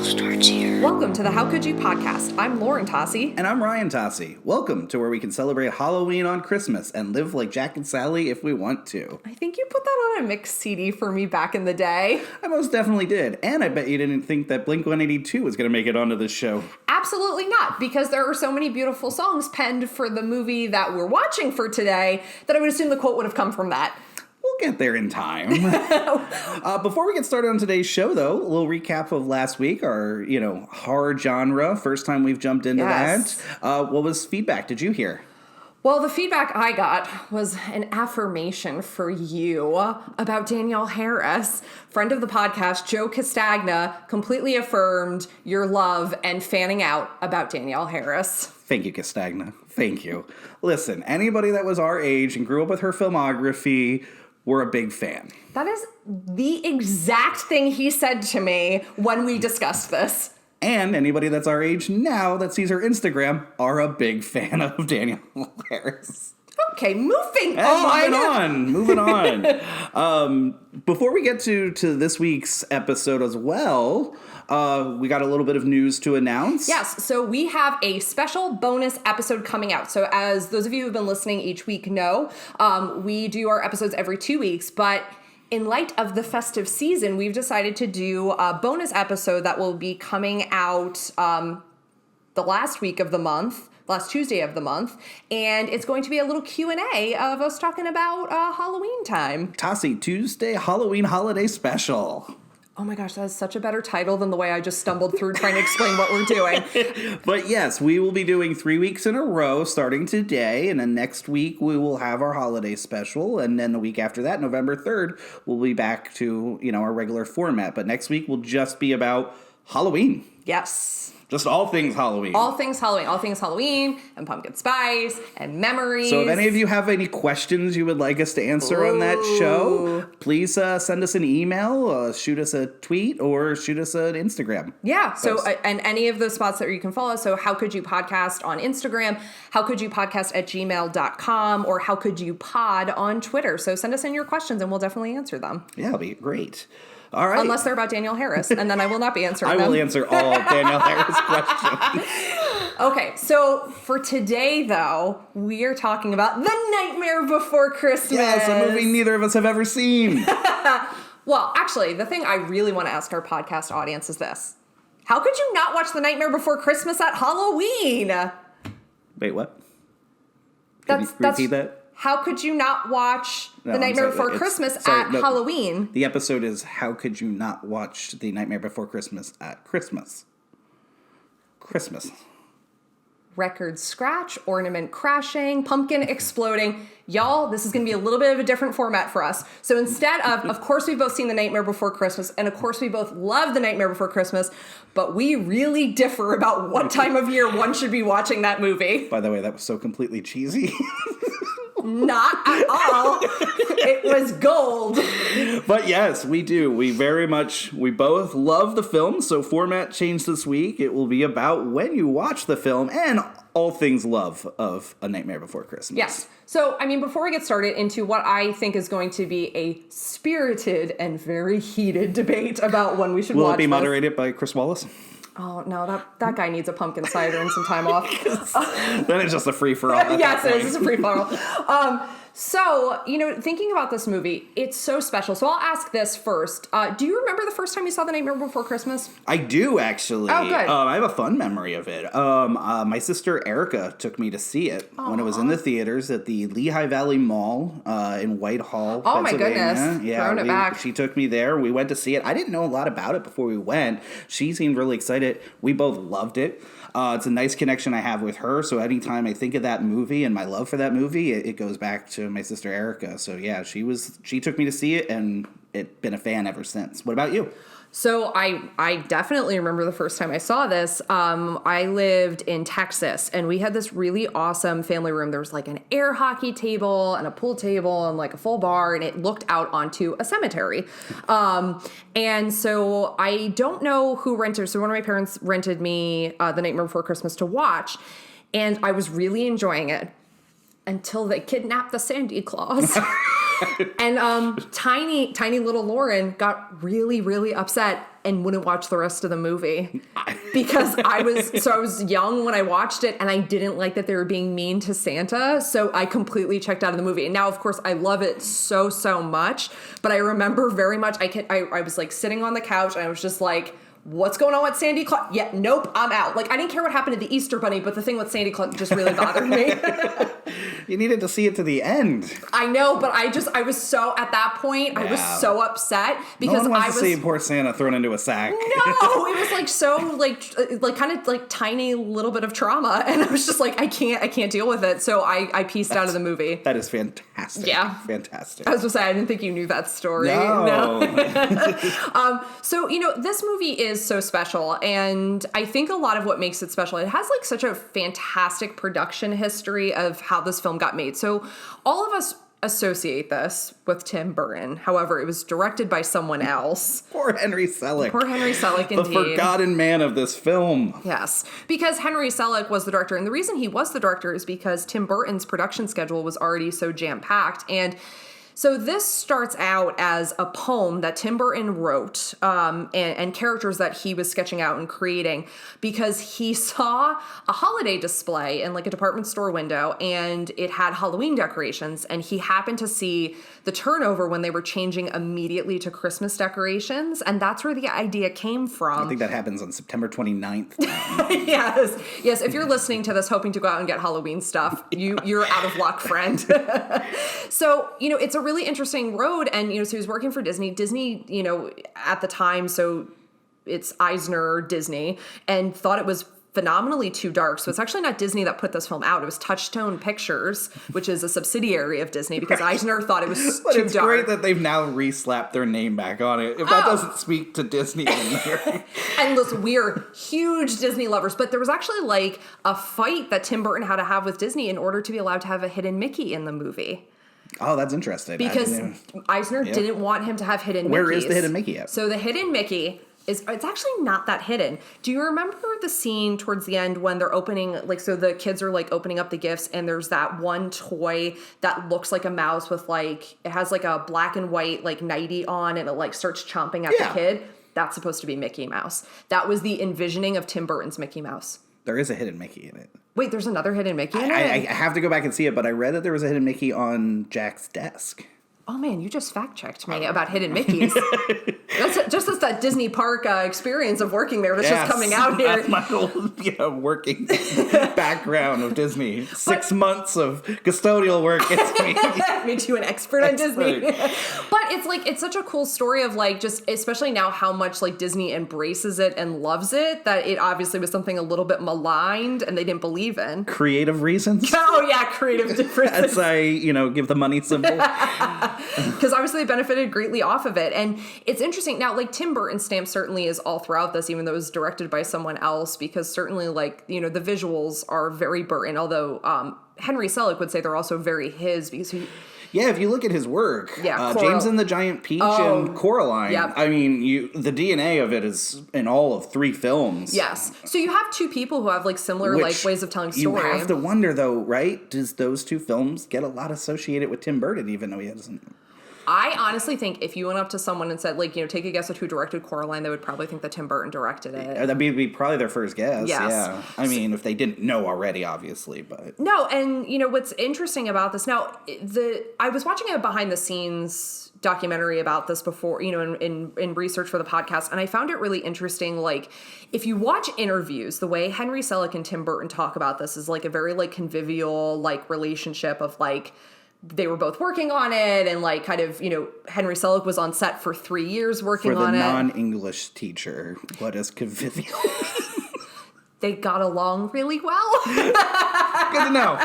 starts here. Welcome to the How Could You podcast. I'm Lauren Tocci. And I'm Ryan Tocci. Welcome to where we can celebrate Halloween on Christmas and live like Jack and Sally if we want to. I think you put that on a mix CD for me back in the day. I most definitely did. And I bet you didn't think that Blink-182 was going to make it onto this show. Absolutely not, because there are so many beautiful songs penned for the movie that we're watching for today that I would assume the quote would have come from that. We'll get there in time. Before we get started on today's show, though, a little recap of last week, our, horror genre. First time we've jumped into that. What was feedback? Did you hear? Well, the feedback I got was an affirmation for you about Danielle Harris. Friend of the podcast, Joe Castagna, completely affirmed your love and fanning out about Danielle Harris. Thank you, Castagna. Thank you. Listen, anybody that was our age and grew up with her filmography, we're a big fan. That is the exact thing he said to me when we discussed this. And anybody that's our age now that sees her Instagram are a big fan of Danielle Harris. Okay, moving on. Moving on. Before we get to this week's episode as well, we got a little bit of news to announce. Yes, so we have a special bonus episode coming out. So as those of you who have been listening each week know, we do our episodes every 2 weeks, but in light of the festive season, we've decided to do a bonus episode that will be coming out the last week of the month, last Tuesday of the month, and it's going to be a little Q&A of us talking about Halloween time. Tocci, Tuesday Halloween Holiday Special. Oh my gosh, that is such a better title than the way I just stumbled through trying to explain what we're doing. But yes, we will be doing 3 weeks in a row starting today, and then next week we will have our holiday special, and then the week after that, November 3rd, we'll be back to, our regular format. But next week will just be about Halloween. Yes. Just all things Halloween. All things Halloween, and pumpkin spice, and memories. So if any of you have any questions you would like us to answer on that show, please send us an email, shoot us a tweet, or shoot us an Instagram. Yeah, so and any of the spots that you can follow. So How Could You Podcast on Instagram, How Could You Podcast at gmail.com, or How Could You Pod on Twitter. So send us in your questions, and we'll definitely answer them. Yeah, it'll be great. All right. Unless they're about Danielle Harris, and then I will not be answering them. I will answer all Danielle Harris questions. Okay, so for today, though, we are talking about The Nightmare Before Christmas. Yes, a movie neither of us have ever seen. Well, actually, the thing I really want to ask our podcast audience is this. How could you not watch The Nightmare Before Christmas at Halloween? Wait, what? Repeat that? How could you not watch The Nightmare Before Christmas at Halloween? The episode is How Could You Not Watch The Nightmare Before Christmas at Christmas? Christmas. Record scratch, ornament crashing, pumpkin exploding. Y'all, this is going to be a little bit of a different format for us. So instead of course, we've both seen The Nightmare Before Christmas, and of course, we both love The Nightmare Before Christmas, but we really differ about what time of year one should be watching that movie. By the way, that was so completely cheesy. Not at all. It was gold. But yes, we do. We both love the film. So format changed this week. It will be about when you watch the film and all things love of A Nightmare Before Christmas. Yes. So, before we get started into what I think is going to be a spirited and very heated debate about when we should watch this. Will it be moderated by Chris Wallace? Oh, no, that guy needs a pumpkin cider and some time off. Then it's just a free-for-all. Yes, it is. It's a free-for-all. So, thinking about this movie, it's so special. So I'll ask this first. Do you remember the first time you saw The Nightmare Before Christmas? I do, actually. Oh, good. I have a fun memory of it. My sister Erica took me to see it when it was in the theaters at the Lehigh Valley Mall in Whitehall, Oh, my Pennsylvania. goodness. Yeah, Throwing it back. She took me there. We went to see it. I didn't know a lot about it before we went. She seemed really excited. We both loved it. It's a nice connection I have with her, so anytime I think of that movie and my love for that movie, it goes back to my sister Erica. So yeah, she took me to see it, and it's been a fan ever since. What about you? So I definitely remember the first time I saw this. I lived in Texas, and we had this really awesome family room. There was like an air hockey table and a pool table and like a full bar, and it looked out onto a cemetery. And so I don't know who rented. So one of my parents rented me The Nightmare Before Christmas to watch, and I was really enjoying it until they kidnapped the Santa Claus. And tiny little Lauren got really, really upset and wouldn't watch the rest of the movie because I was young when I watched it, and I didn't like that they were being mean to Santa, so I completely checked out of the movie. And now, of course, I love it so much, but I remember very much I was like sitting on the couch and I was just like, what's going on with Sandy Claus? Yeah, nope, I'm out. Like, I didn't care what happened to the Easter Bunny, but the thing with Sandy Claus just really bothered me. You needed to see it to the end. I know, but I was so, at that point, I was so upset because no one wants to see poor Santa thrown into a sack. No, it was like so, like kind of like tiny little bit of trauma. And I was just like, I can't deal with it. So I pieced out of the movie. That is fantastic. Yeah. Fantastic. I was going to say, I didn't think you knew that story. No. So, this movie is so special, and I think a lot of what makes it special, it has like such a fantastic production history of how this film got made. So all of us associate this with Tim Burton. However, it was directed by someone else. Poor Henry Selick. Poor Henry Selick, indeed. The forgotten man of this film. Yes, because Henry Selick was the director, and the reason he was the director is because Tim Burton's production schedule was already so jam-packed. And so this starts out as a poem that Tim Burton wrote and characters that he was sketching out and creating because he saw a holiday display in like a department store window, and it had Halloween decorations, and he happened to see the turnover when they were changing immediately to Christmas decorations, and that's where the idea came from. I think that happens on September 29th. Yes. If you're listening to this hoping to go out and get Halloween stuff, you're out of luck, friend. So, it's a really interesting road, and, so he was working for Disney. Disney, at the time, so it's Eisner Disney, and thought it was phenomenally too dark. So it's actually not Disney that put this film out. It was Touchstone Pictures, which is a subsidiary of Disney, because Eisner thought it was too dark. It's great that they've now re-slapped their name back on it. If that doesn't speak to Disney in here. And listen, we're huge Disney lovers, but there was actually like a fight that Tim Burton had to have with Disney in order to be allowed to have a hidden Mickey in the movie. Oh, that's interesting. Because Eisner didn't want him to have hidden Mickeys. Where is the hidden Mickey at? So the hidden Mickey it's actually not that hidden. Do you remember the scene towards the end when they're opening, like, so the kids are like opening up the gifts, and there's that one toy that looks like a mouse with like, it has like a black and white like nightie on, and it like starts chomping at the kid? That's supposed to be Mickey Mouse. That was the envisioning of Tim Burton's Mickey Mouse. There is a hidden Mickey in it. Wait, there's another hidden Mickey in it? I have to go back and see it, but I read that there was a hidden Mickey on Jack's desk. Oh man, you just fact-checked me about hidden Mickeys. That's that Disney park experience of working there that's just coming out here. That's my whole working background of Disney. 6 months of custodial work. It's Made you an expert on Disney. But it's such a cool story of like, just especially now how much like Disney embraces it and loves it, that it obviously was something a little bit maligned and they didn't believe in. Creative reasons? Oh yeah, creative differences. As I, give the money symbol. Because obviously they benefited greatly off of it. And it's interesting. Now, like, Tim Burton's stamp certainly is all throughout this, even though it was directed by someone else, because certainly, like, the visuals are very Burton, although Henry Selick would say they're also very his, because he... Yeah, if you look at his work, James and the Giant Peach and Coraline, I mean, the DNA of it is in all of 3 films. Yes. So you have 2 people who have, like, similar, like, ways of telling story. You have to wonder, though, right? Does those 2 films get a lot associated with Tim Burton, even though he hasn't... I honestly think if you went up to someone and said, like, take a guess at who directed Coraline, they would probably think that Tim Burton directed it. That'd be probably their first guess. Yes. Yeah. I mean, if they didn't know already, obviously, but... No, and, what's interesting about this... Now, I was watching a behind-the-scenes documentary about this before, in research for the podcast, and I found it really interesting. Like, if you watch interviews, the way Henry Selick and Tim Burton talk about this is, like, a very, like, convivial, like, relationship of, like... They were both working on it, and like kind of, Henry Selick was on set for 3 years working on it. For the non-English teacher, what is convivial? They got along really well. Good to know.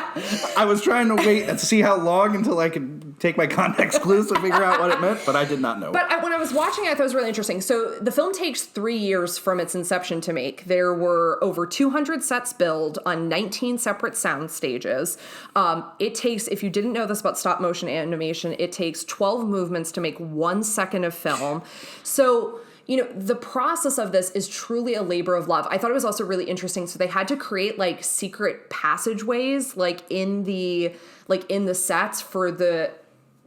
I was trying to wait and see how long until I could take my context clues to figure out what it meant, but I did not know. But when I was watching it, I thought it was really interesting. So the film takes 3 years from its inception to make. There were over 200 sets built on 19 separate sound stages. It takes, if you didn't know this about stop motion animation, it takes 12 movements to make 1 second of film. So... the process of this is truly a labor of love. I thought it was also really interesting. So they had to create like secret passageways, like in the sets for the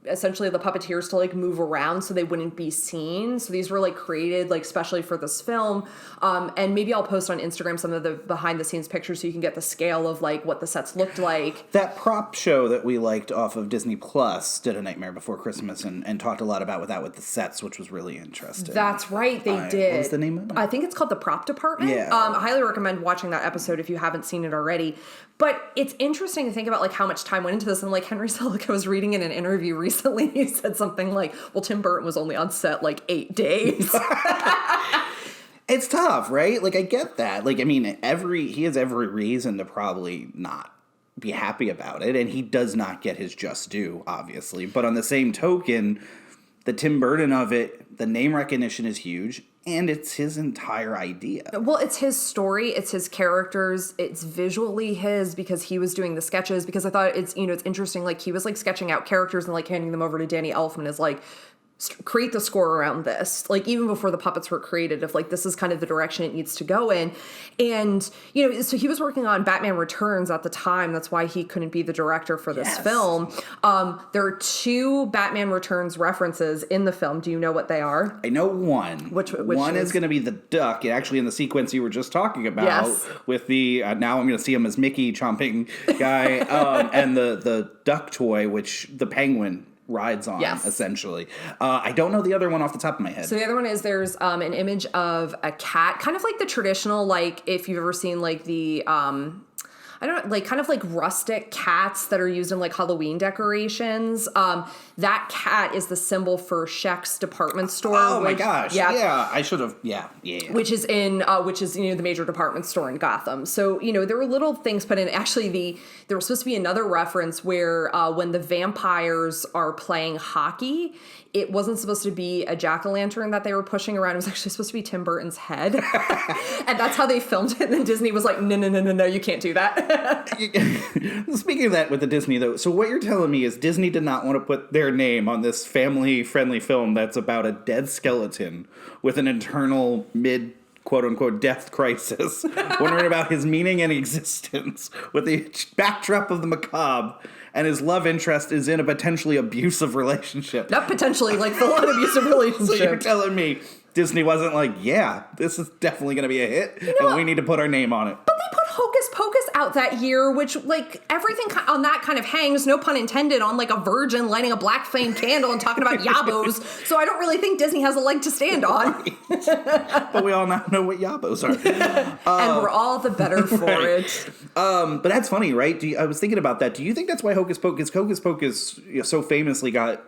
essentially the puppeteers to like move around so they wouldn't be seen. So these were like created like specially for this film. And maybe I'll post on Instagram some of the behind the scenes pictures so you can get the scale of like what the sets looked like. That prop show that we liked off of Disney Plus did A Nightmare Before Christmas and talked a lot about with the sets, which was really interesting. That's right, they did. What was the name of it? I think it's called The Prop Department. Yeah. I highly recommend watching that episode if you haven't seen it already. But it's interesting to think about like how much time went into this. And like Henry Selick, I was reading in an interview recently, he said something like, well, Tim Burton was only on set like 8 days. It's tough, right? Like, I get that. Like, I mean, he has every reason to probably not be happy about it, and he does not get his just due, obviously. But on the same token, the Tim Burton of it, the name recognition is huge, and it's his entire idea. Well, it's his story, it's his characters, it's visually his because he was doing the sketches, because I thought it's interesting, like, he was, like, sketching out characters and, like, handing them over to Danny Elfman as, like, create the score around this, like even before the puppets were created, if like this is kind of the direction it needs to go in. And so he was working on Batman Returns at the time, that's why he couldn't be the director for this film. There are 2 Batman Returns references in the film. Do you know what they are? I know one. Which one is going to be the duck, actually in the sequence you were just talking about, with the now I'm going to see him as Mickey chomping guy, and the duck toy, which the penguin rides on, essentially. I don't know the other one off the top of my head. So the other one is there's an image of a cat, kind of like the traditional, like if you've ever seen like the kind of like rustic cats that are used in like Halloween decorations. That cat is the symbol for Sheck's department store. Oh my gosh. Yeah, I should have. Yeah. Which is the major department store in Gotham. So, there were little things put in. Actually, there was supposed to be another reference where when the vampires are playing hockey, it wasn't supposed to be a jack-o'-lantern that they were pushing around. It was actually supposed to be Tim Burton's head. And that's how they filmed it. And then Disney was like, no, you can't do that. Speaking of that with the Disney, though, so what you're telling me is Disney did not want to put their name on this family-friendly film that's about a dead skeleton with an internal quote-unquote death crisis, wondering about his meaning and existence, with the backdrop of the macabre, and his love interest is in a potentially abusive relationship. Not potentially, like full-on abusive relationship. So you're telling me Disney wasn't like, yeah, this is definitely going to be a hit, and we need to put our name on it. But they put Hocus Pocus out that year, which, like, everything on that kind of hangs, no pun intended, on, like, a virgin lighting a black flame candle and talking about yabos. So I don't really think Disney has a leg to stand on. Right. But we all now know what yabos are. And we're all the better for it. But that's funny, right? I was thinking about that. Do you think that's why Hocus Pocus so famously got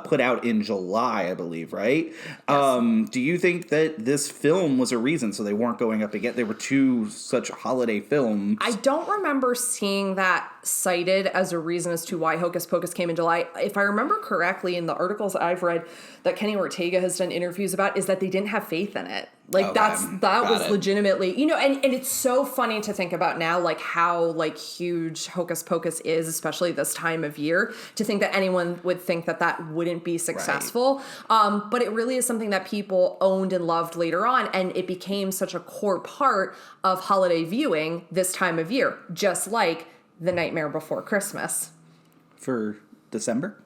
put out in July, I believe, right? Yes. Do you think that this film was a reason, so they weren't going up again? They were 2 such holiday films. I don't remember seeing that cited as a reason as to why Hocus Pocus came in July. If I remember correctly, in the articles I've read that Kenny Ortega has done interviews about, is that they didn't have faith in it. Like, that was legitimately, and it's so funny to think about now, like, how, like, huge Hocus Pocus is, especially this time of year, to think that anyone would think that that wouldn't be successful. Right. But it really is something that people owned and loved later on, and it became such a core part of holiday viewing this time of year, just like The Nightmare Before Christmas. For December?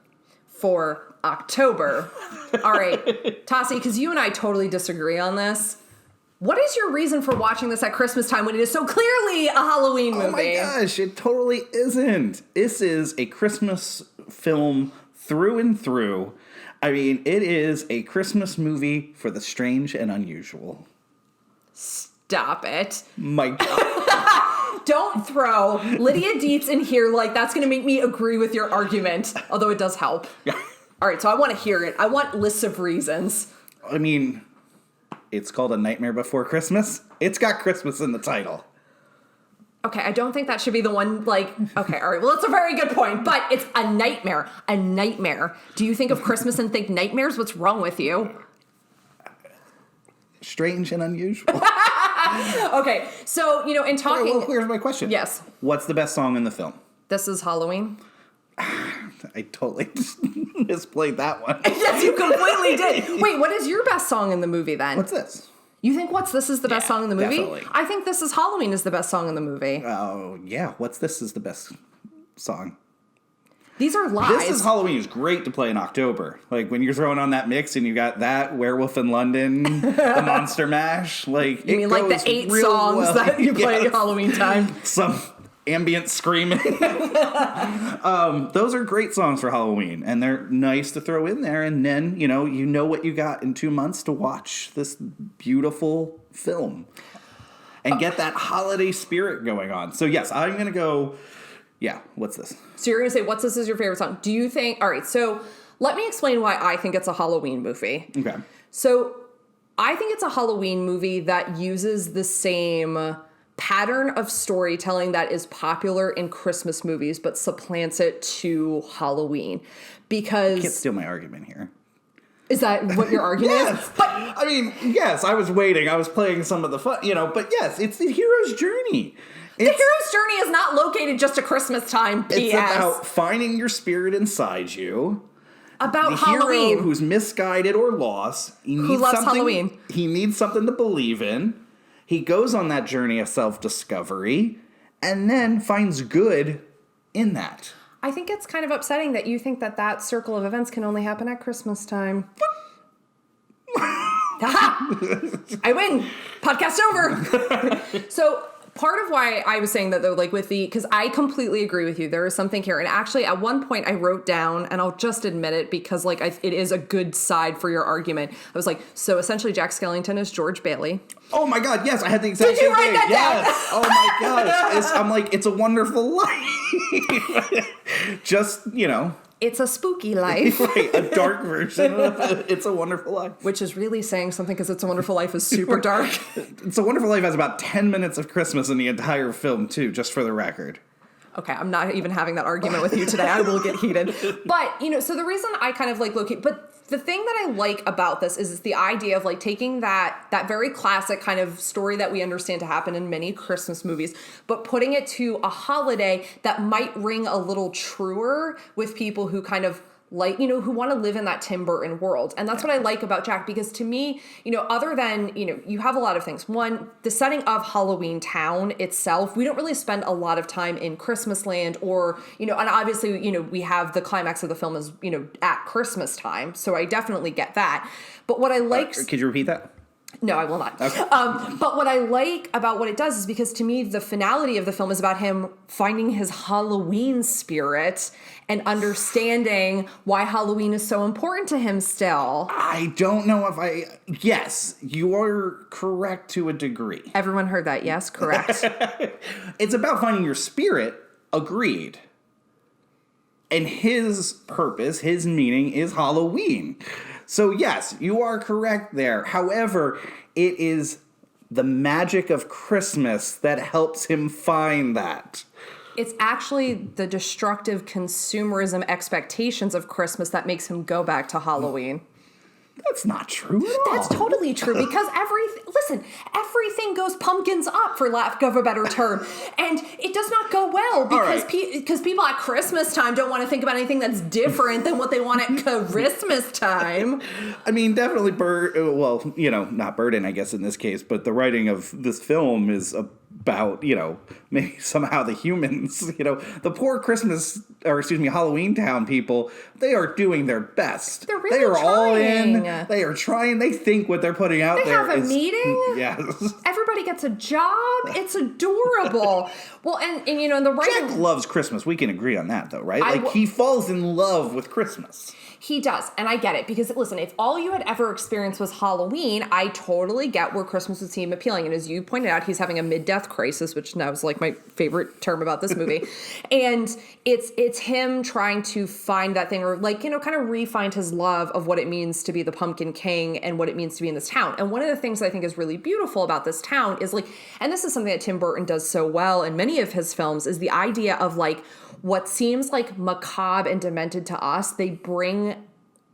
For October. All right, Tocci, because you and I totally disagree on this. What is your reason for watching this at Christmas time when it is so clearly a Halloween movie? Oh my gosh, it totally isn't. This is a Christmas film through and through. I mean, it is a Christmas movie for the strange and unusual. Stop it. My God. Don't throw Lydia Dietz in here like that's going to make me agree with your argument, although it does help. Yeah. All right, so I want to hear it. I want lists of reasons. I mean, it's called A Nightmare Before Christmas. It's got Christmas in the title. Okay, I don't think that should be the one, like, okay, all right, well, that's a very good point, but it's a nightmare. A nightmare. Do you think of Christmas and think nightmares? What's wrong with you? Strange and unusual. Okay, so, in talking... Well, here's my question. Yes. What's the best song in the film? This Is Halloween. I totally misplayed that one. Yes, you completely did. Wait, what is your best song in the movie, then? What's this? You think This Is the best song in the movie? Definitely. I think This Is Halloween is the best song in the movie. Oh, yeah. What's This Is the best song? These are lies. This is Halloween is great to play in October. Like when you're throwing on that mix and you got that Werewolf in London, the Monster Mash. Like you mean like the 8 songs that you play at Halloween time? Some ambient screaming. Those are great songs for Halloween, and they're nice to throw in there. And then you know what you got in 2 months to watch this beautiful film and get that holiday spirit going on. So yes, I'm gonna go. Yeah, what's this? So you're going to say, What's This is your favorite song? Do you think... All right, so let me explain why I think it's a Halloween movie. Okay. So I think it's a Halloween movie that uses the same pattern of storytelling that is popular in Christmas movies, but supplants it to Halloween. Because... You can't steal my argument here. Is that what your argument Yes. is? But I mean, yes, I was waiting. I was playing some of the fun, but yes, it's the hero's journey. the hero's journey is not located just at Christmas time, P.S. It's about finding your spirit inside you. About the Halloween. Hero who's misguided or lost. Who loves Halloween. He needs something to believe in. He goes on that journey of self-discovery and then finds good in that. I think it's kind of upsetting that you think that circle of events can only happen at Christmas time. I win. Podcast over. So part of why I was saying that though, like because I completely agree with you. There is something here. And actually at one point I wrote down, and I'll just admit it because it is a good side for your argument. I was like, so essentially Jack Skellington is George Bailey. Oh my God, yes, I had the exact same thing. Did you write that down? Oh my gosh. I'm like, it's a wonderful life. Just, It's a spooky life. Right, a dark version of It's a Wonderful Life. Which is really saying something because It's a Wonderful Life is super dark. It's a Wonderful Life has about 10 minutes of Christmas in the entire film, too, just for the record. Okay, I'm not even having that argument with you today. I will get heated. But, so the reason I kind of locate... But the thing that I like about this is the idea of taking that very classic kind of story that we understand to happen in many Christmas movies, but putting it to a holiday that might ring a little truer with people who kind of who want to live in that Tim Burton world. And that's what I like about Jack, because to me, other than, you have a lot of things. One, the setting of Halloween Town itself, we don't really spend a lot of time in Christmas land or, and obviously, we have the climax of the film is, at Christmas time. So I definitely get that. But what I like... Could you repeat that? No, I will not. Okay. But what I like about what it does is because to me, the finality of the film is about him finding his Halloween spirit and understanding why Halloween is so important to him still. I don't know if yes, you are correct to a degree. Everyone heard that. Yes, correct. It's about finding your spirit. Agreed. And his purpose, his meaning is Halloween. So yes, you are correct there. However, it is the magic of Christmas that helps him find that. It's actually the destructive consumerism expectations of Christmas that makes him go back to Halloween. That's not true at all. That's totally true because everything goes pumpkins up, for lack of a better term, and it does not go well because because people at Christmas time don't want to think about anything that's different than what they want at Christmas time. I mean, definitely not Burton, I guess in this case, but the writing of this film is about, maybe somehow the humans, the poor Halloween Town people, they are doing their best. They're really They are trying. all in. They are trying. They think what they're putting out there They have a meeting. Yes. Everybody gets a job. It's adorable. Well, and the writing... Jack loves Christmas. We can agree on that, though, right? He falls in love with Christmas. He does, and I get it, because, listen, if all you had ever experienced was Halloween, I totally get where Christmas would seem appealing, and as you pointed out, he's having a mid-death crisis, which now is, my favorite term about this movie, and it's him trying to find that thing, or, kind of re-find his love of what it means to be the Pumpkin King, and what it means to be in this town, and one of the things I think is really beautiful about this town is, and this is something that Tim Burton does so well in many of his films, is the idea of, what seems macabre and demented to us, they bring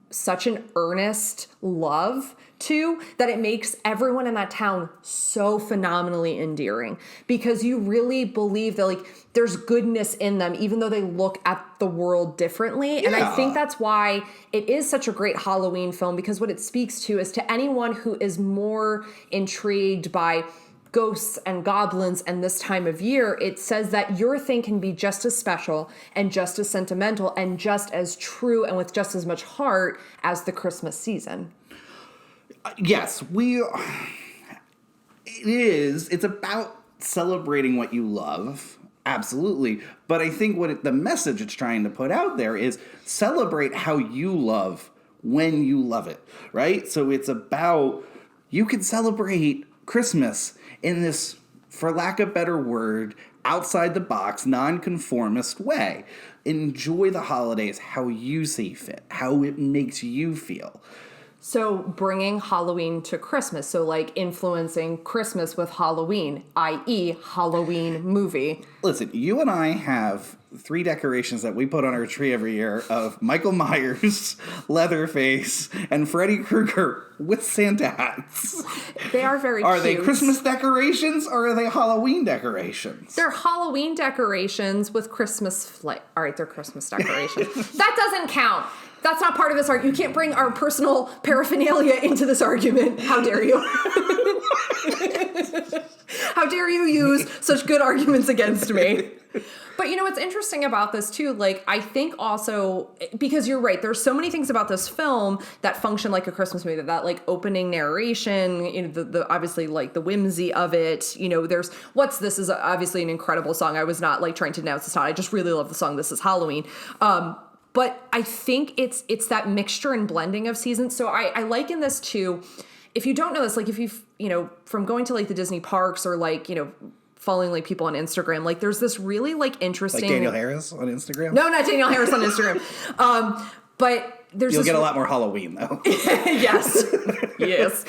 such an earnest love to that it makes everyone in that town so phenomenally endearing, because you really believe that there's goodness in them, even though they look at the world differently. Yeah. And I think that's why it is such a great Halloween film, because what it speaks to is to anyone who is more intrigued by ghosts and goblins and this time of year, it says that your thing can be just as special and just as sentimental and just as true and with just as much heart as the Christmas season. Yes, it's about celebrating what you love. Absolutely. But I think the message it's trying to put out there is celebrate how you love when you love it, right? So it's about, you can celebrate Christmas in this, for lack of a better word, outside the box, nonconformist way. Enjoy the holidays how you see fit, how it makes you feel. So bringing Halloween to Christmas, so like influencing Christmas with Halloween, i.e. Halloween movie. Listen, you and I have 3 decorations that we put on our tree every year of Michael Myers, Leatherface, and Freddy Krueger with Santa hats. They are very cute. Are they Christmas decorations or are they Halloween decorations? They're Halloween decorations with Christmas flair. All right, they're Christmas decorations. That doesn't count. That's not part of this argument. You can't bring our personal paraphernalia into this argument. How dare you? How dare you use such good arguments against me? But you know what's interesting about this too, like I think also, because you're right, there's so many things about this film that function like a Christmas movie, that like opening narration, you know, the obviously like the whimsy of it, you know, there's What's This is obviously an incredible song. I was not like trying to announce it's not. I just really love the song This Is Halloween. But I think it's that mixture and blending of seasons. So I liken this to, if you don't know this, like if you've, you know, from going to like the Disney parks or like, you know, following like people on Instagram, like there's this really like interesting. Like Daniel Harris on Instagram? No, not Daniel Harris on Instagram. But You'll get a lot more Halloween though. Yes. Yes.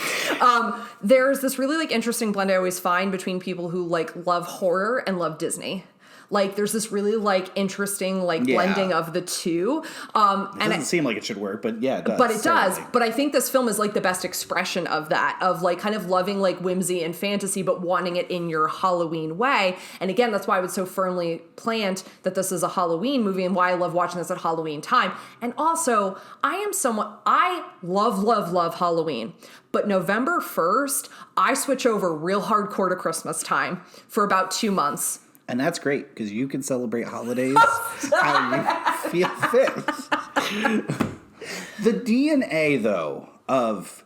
There's this really like interesting blend I always find between people who like love horror and love Disney. Like, there's this really, like, interesting, like, blending of the two. It doesn't seem like it should work, but yeah, it does. But it does. But I think this film is, like, the best expression of that, of, like, kind of loving, like, whimsy and fantasy, but wanting it in your Halloween way. And again, that's why I would so firmly plant that this is a Halloween movie and why I love watching this at Halloween time. And also, I love Halloween. But November 1st, I switch over real hardcore to Christmas time for about 2 months. And that's great, because you can celebrate holidays how you feel fit. The DNA, though, of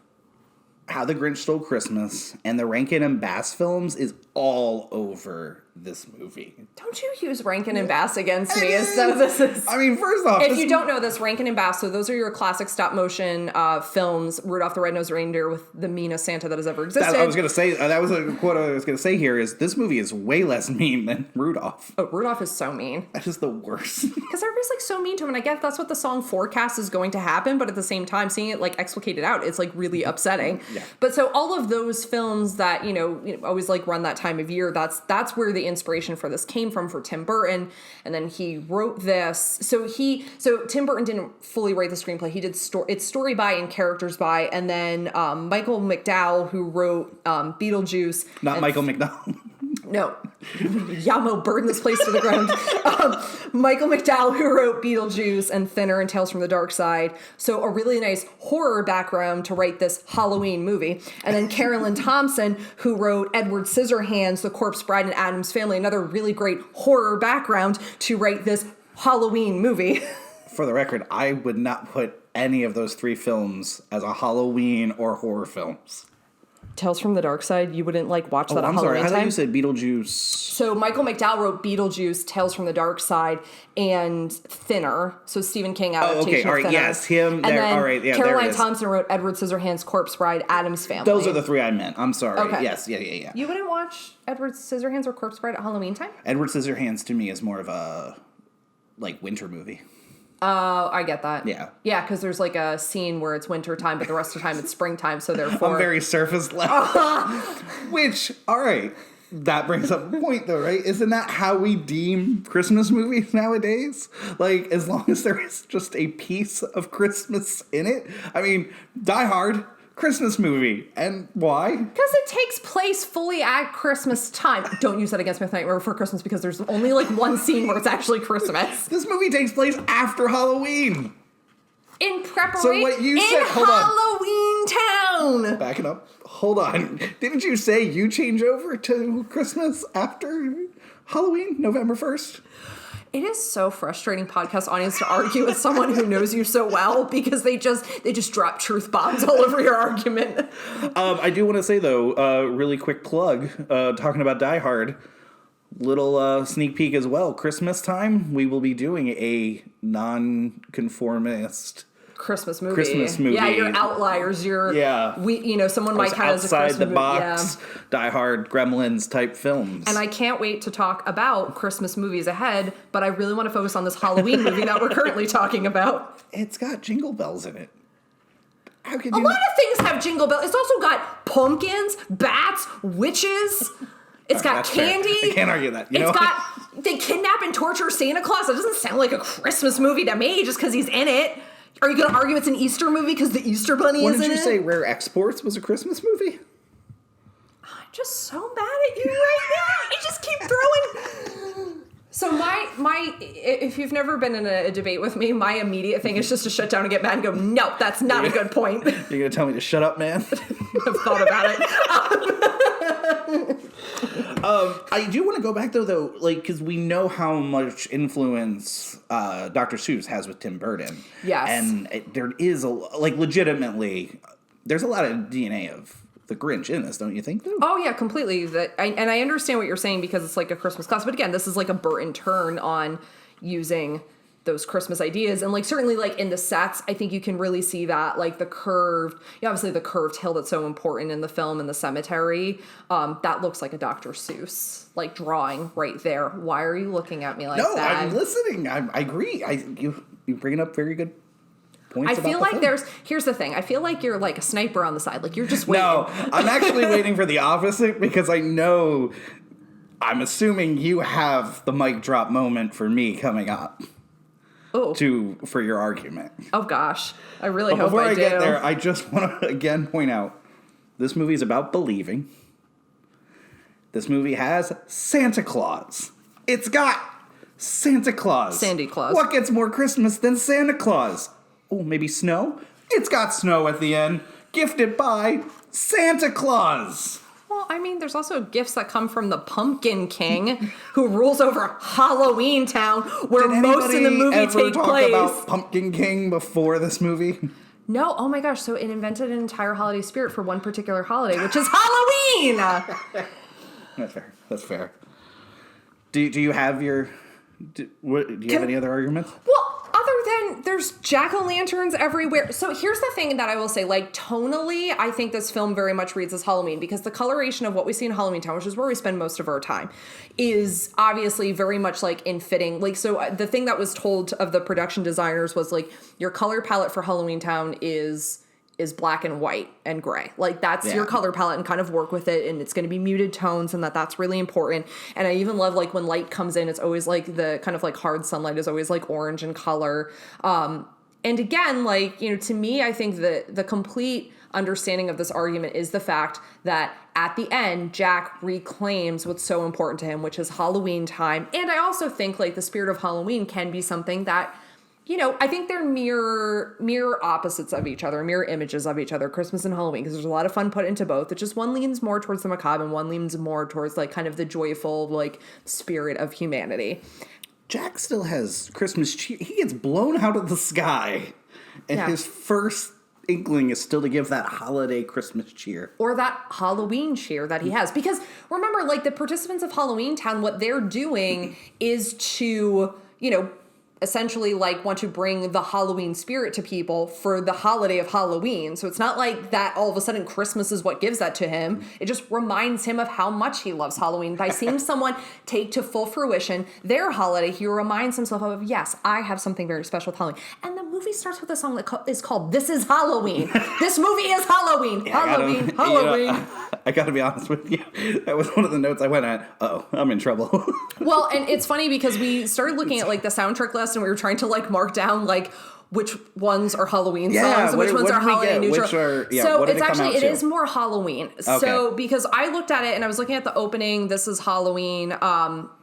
How the Grinch Stole Christmas and the Rankin and Bass films is all over this movie. Don't you use Rankin and Bass against me as though this is... I mean, first off... If you don't know this, Rankin and Bass, so those are your classic stop-motion films, Rudolph the Red-Nosed Reindeer with the meanest Santa that has ever existed. I was going to say, that was a quote I was going to say here, is this movie is way less mean than Rudolph. Oh, Rudolph is so mean. That's just the worst. Because everybody's, like, so mean to him, and I guess that's what the song forecast is going to happen, but at the same time, seeing it, like, explicated out, it's, like, really upsetting. Yeah. But so all of those films that, you know, always, like, run that time of year, that's where the inspiration for this came from for Tim Burton, and then he wrote this. So Tim Burton didn't fully write the screenplay. He did it's story by and characters by, and then Michael McDowell, who wrote Beetlejuice. Not Michael McDowell. No. Yamo, burn this place to the ground. Michael McDowell, who wrote Beetlejuice and Thinner and Tales from the Dark Side. So a really nice horror background to write this Halloween movie. And then Carolyn Thompson, who wrote Edward Scissorhands, The Corpse Bride, and Addams Family, another really great horror background to write this Halloween movie. For the record, I would not put any of those 3 films as a Halloween or horror films. Tales from the Dark Side, you wouldn't like watch that at Halloween sorry. time? I thought you said Beetlejuice. So Michael McDowell wrote Beetlejuice, Tales from the Dark Side, and Thinner. So Stephen King adaptation. Okay, all right, of Thinner. yes, him. And there, then all right, yeah, Caroline Thompson wrote Edward Scissorhands, Corpse Bride, Addams Family. Those are the 3 I meant. I'm sorry. Okay. Yes, yeah. You wouldn't watch Edward Scissorhands or Corpse Bride at Halloween time? Edward Scissorhands to me is more of a like winter movie. Oh, I get that. Yeah. Yeah, because there's like a scene where it's winter time, but the rest of the time it's springtime, so therefore... I'm very surface level. Which, all right, that brings up a point though, right? Isn't that how we deem Christmas movies nowadays? Like, as long as there is just a piece of Christmas in it. I mean, Die Hard, Christmas movie. And why? Because it takes place fully at Christmas time. Don't use that against me, Nightmare Before Christmas, because there's only like one scene where it's actually Christmas. This movie takes place after Halloween. In preparation. So what you said, hold on. Halloween Town. Backing up. Hold on. Didn't you say you change over to Christmas after Halloween, November 1st? It is so frustrating, podcast audience, to argue with someone who knows you so well because they just drop truth bombs all over your argument. I do want to say, though, really quick plug, talking about Die Hard, little sneak peek as well. Christmas time, we will be doing a non-conformist Christmas movie. Yeah, you're outliers. Someone might count as a Christmas outside the movie. box, Yeah. Die Hard, Gremlins type films. And I can't wait to talk about Christmas movies ahead, but I really want to focus on this Halloween movie that we're currently talking about. It's got jingle bells in it. How could A you? lot of things have jingle bells. It's also got pumpkins, bats, witches. It's got candy. Fair. I can't argue that. They kidnap and torture Santa Claus. It doesn't sound like a Christmas movie to me just because he's in it. Are you going to argue it's an Easter movie because the Easter Bunny is in it? What did you say, Rare Exports was a Christmas movie? I'm just so mad at you right now. You just keep throwing... So if you've never been in a debate with me, my immediate thing is just to shut down and get mad and go, no, that's not a good point. You're going to tell me to shut up, man? I've thought about it. I do want to go back, though, because we know how much influence Dr. Seuss has with Tim Burton. Yes. And there is, legitimately, there's a lot of DNA of the Grinch in this, don't you think, though? Oh, yeah, completely. And I understand what you're saying because it's like a Christmas class. But again, this is like a Burton turn on using those Christmas ideas. And certainly in the sets, I think you can really see that, the curved, obviously the curved hill that's so important in the film and the cemetery, that looks like a Dr. Seuss, drawing right there. Why are you looking at me like that? No, I'm listening. I agree. You bringing up very good points. I feel like here's the thing. I feel like you're like a sniper on the side. You're just waiting. No, I'm actually waiting for the opposite because I'm assuming you have the mic drop moment for me coming up. For your argument. Oh gosh, I really hope before I do. Get there, I just want to again point out this movie is about believing. This movie has Santa Claus. It's got Santa Claus. Sandy Claus. What gets more Christmas than Santa Claus? Oh, maybe snow? It's got snow at the end, gifted by Santa Claus. Well, I mean, there's also gifts that come from the Pumpkin King, who rules over Halloween Town, where most in the movie take place. Did anybody ever talk about Pumpkin King before this movie? No. Oh my gosh. So it invented an entire holiday spirit for one particular holiday, which is Halloween. That's fair. Do you have your? Do you have any other arguments? Well, other than there's jack-o'-lanterns everywhere. So here's the thing that I will say, tonally, I think this film very much reads as Halloween because the coloration of what we see in Halloween Town, which is where we spend most of our time, is obviously very much in fitting. So the thing that was told of the production designers was your color palette for Halloween Town is black and white and gray. That's your color palette and kind of work with it. And it's going to be muted tones and that's really important. And I even love when light comes in, it's always the kind of hard sunlight is always orange in color. And again, to me, I think the complete understanding of this argument is the fact that at the end, Jack reclaims what's so important to him, which is Halloween time. And I also think the spirit of Halloween can be something that, I think they're mirror opposites of each other, mirror images of each other, Christmas and Halloween, because there's a lot of fun put into both. It's just one leans more towards the macabre and one leans more towards kind of the joyful spirit of humanity. Jack still has Christmas cheer. He gets blown out of the sky. And his first inkling is still to give that holiday Christmas cheer. Or that Halloween cheer that he has. Because remember, the participants of Halloween Town, what they're doing is to, essentially want to bring the Halloween spirit to people for the holiday of Halloween. So it's not that all of a sudden Christmas is what gives that to him. It just reminds him of how much he loves Halloween. By seeing someone take to full fruition their holiday, he reminds himself of, yes, I have something very special with Halloween. And the movie starts with a song that is called This Is Halloween. This movie is Halloween. Yeah, Halloween. I gotta be honest with you. That was one of the notes I went at. Uh-oh, I'm in trouble. Well, and it's funny because we started looking at the soundtrack list and we were trying to mark down which ones are Halloween Yeah, songs and which ones are holiday neutral. So what did it's it come actually, out it to? is more Halloween. Okay. So because I looked at it and I was looking at the opening, this is Halloween,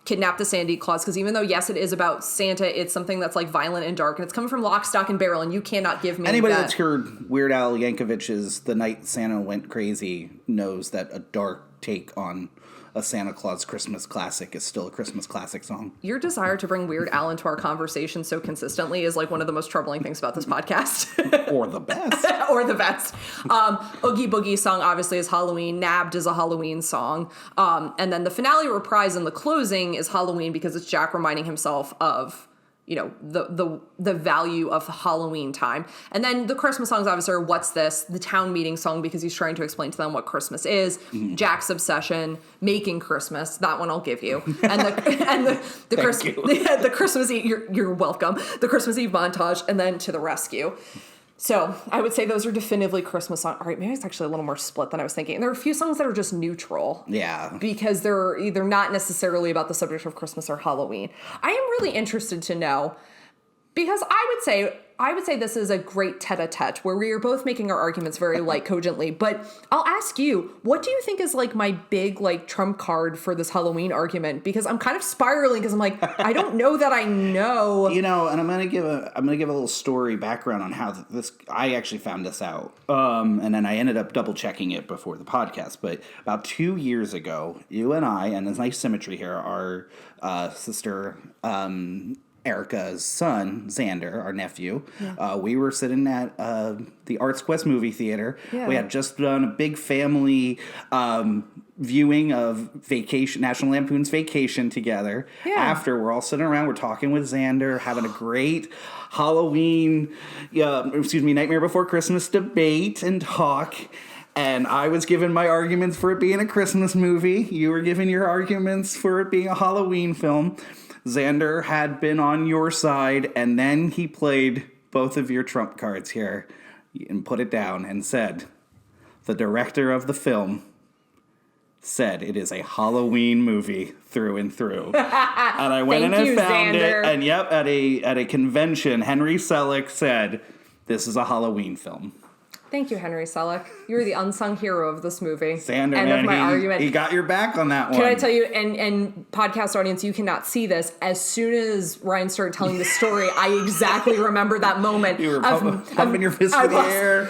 Kidnap the Sandy Claus, because even though, yes, it is about Santa, it's something that's like violent and dark, and it's coming from Lock, Stock, and Barrel, and you cannot give me Anybody that. that's heard Weird Al Yankovic's The Night Santa Went Crazy knows that a dark take on a Santa Claus Christmas classic is still a Christmas classic song. Your desire to bring Weird Al into our conversation so consistently is like one of the most troubling things about this podcast. Or the best. Or the best. Oogie Boogie song obviously is Halloween. Nabbed is a Halloween song. And then the finale reprise and the closing is Halloween because it's Jack reminding himself of, you know, the value of Halloween time. And then the Christmas songs obviously are What's This, the town meeting song because he's trying to explain to them what Christmas is, Jack's obsession, Making Christmas, that one I'll give you. And the Christmas Eve, you're welcome. The Christmas Eve montage, and then To the Rescue. So I would say those are definitively Christmas songs. All right, maybe it's actually a little more split than I was thinking. And there are a few songs that are just neutral. Yeah. Because they're either not necessarily about the subject of Christmas or Halloween. I am really interested to know, because I would say this is a great tete-a-tete where we are both making our arguments very like cogently, but I'll ask you, what do you think is like my big like trump card for this Halloween argument? Because I'm kind of spiraling because I'm like, I don't know that I know. You know, and I'm gonna give a little story background on how I actually found this out, and then I ended up double checking it before the podcast. But about 2 years ago, you and I, and there's nice symmetry here, our sister Erica's son, Xander, our nephew, we were sitting at the Arts Quest movie theater. Yeah. We had just done a big family viewing of National Lampoon's Vacation together. Yeah. After, we're all sitting around, we're talking with Xander, having a great Halloween, Nightmare Before Christmas debate and talk. And I was giving my arguments for it being a Christmas movie. You were giving your arguments for it being a Halloween film. Xander had been on your side, and then he played both of your trump cards here and put it down and said, the director of the film said it is a Halloween movie through and through. And I went in and found Xander. It, and yep, at a convention, Henry Selick said, this is a Halloween film. Thank you, Henry Selick. You're the unsung hero of this movie. Xander, and of my argument. He got your back on that one. Can I tell you, and podcast audience, you cannot see this. As soon as Ryan started telling the story, I exactly remember that moment. You were pumping your fist in the air.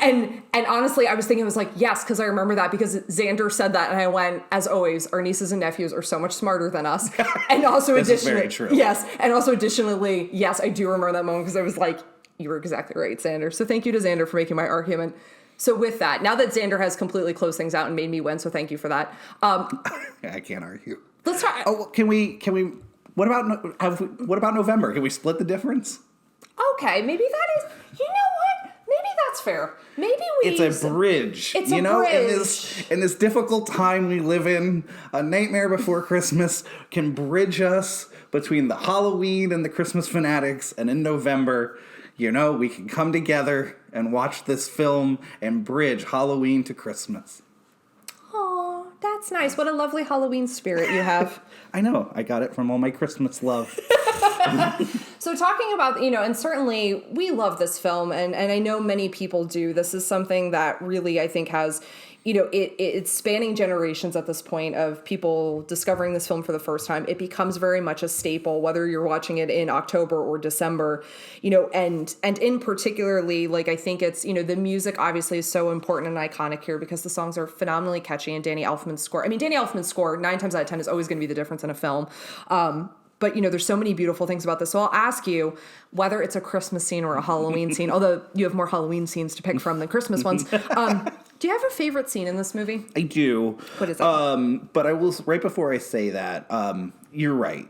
And honestly, I was thinking, I was like, yes, because I remember that because Xander said that, and I went, as always, our nieces and nephews are so much smarter than us. And also additionally, is very true. Yes, and also additionally, yes, I do remember that moment because I was like, you were exactly right, Xander. So thank you to Xander for making my argument. So with that, now that Xander has completely closed things out and made me win, so thank you for that. I can't argue. Let's try. Oh, can we? What about November? Can we split the difference? Okay, maybe that is. You know what? Maybe that's fair. Maybe we. It's a bridge. It's a bridge. In this difficult time we live in, A Nightmare Before Christmas can bridge us between the Halloween and the Christmas fanatics, and in November, we can come together and watch this film and bridge Halloween to Christmas. Oh, that's nice. What a lovely Halloween spirit you have. I know. I got it from all my Christmas love. So talking about, and certainly we love this film, and I know many people do. This is something that really, I think, has, it's spanning generations at this point of people discovering this film for the first time. It becomes very much a staple, whether you're watching it in October or December, and in particularly, like, I think it's, the music obviously is so important and iconic here because the songs are phenomenally catchy, and Danny Elfman's score, Danny Elfman's score 9 times out of 10 is always going to be the difference in a film. But, there's so many beautiful things about this. So I'll ask you whether it's a Christmas scene or a Halloween scene, although you have more Halloween scenes to pick from than Christmas ones. Do you have a favorite scene in this movie? I do. What is it? But I will, right before I say that, you're right.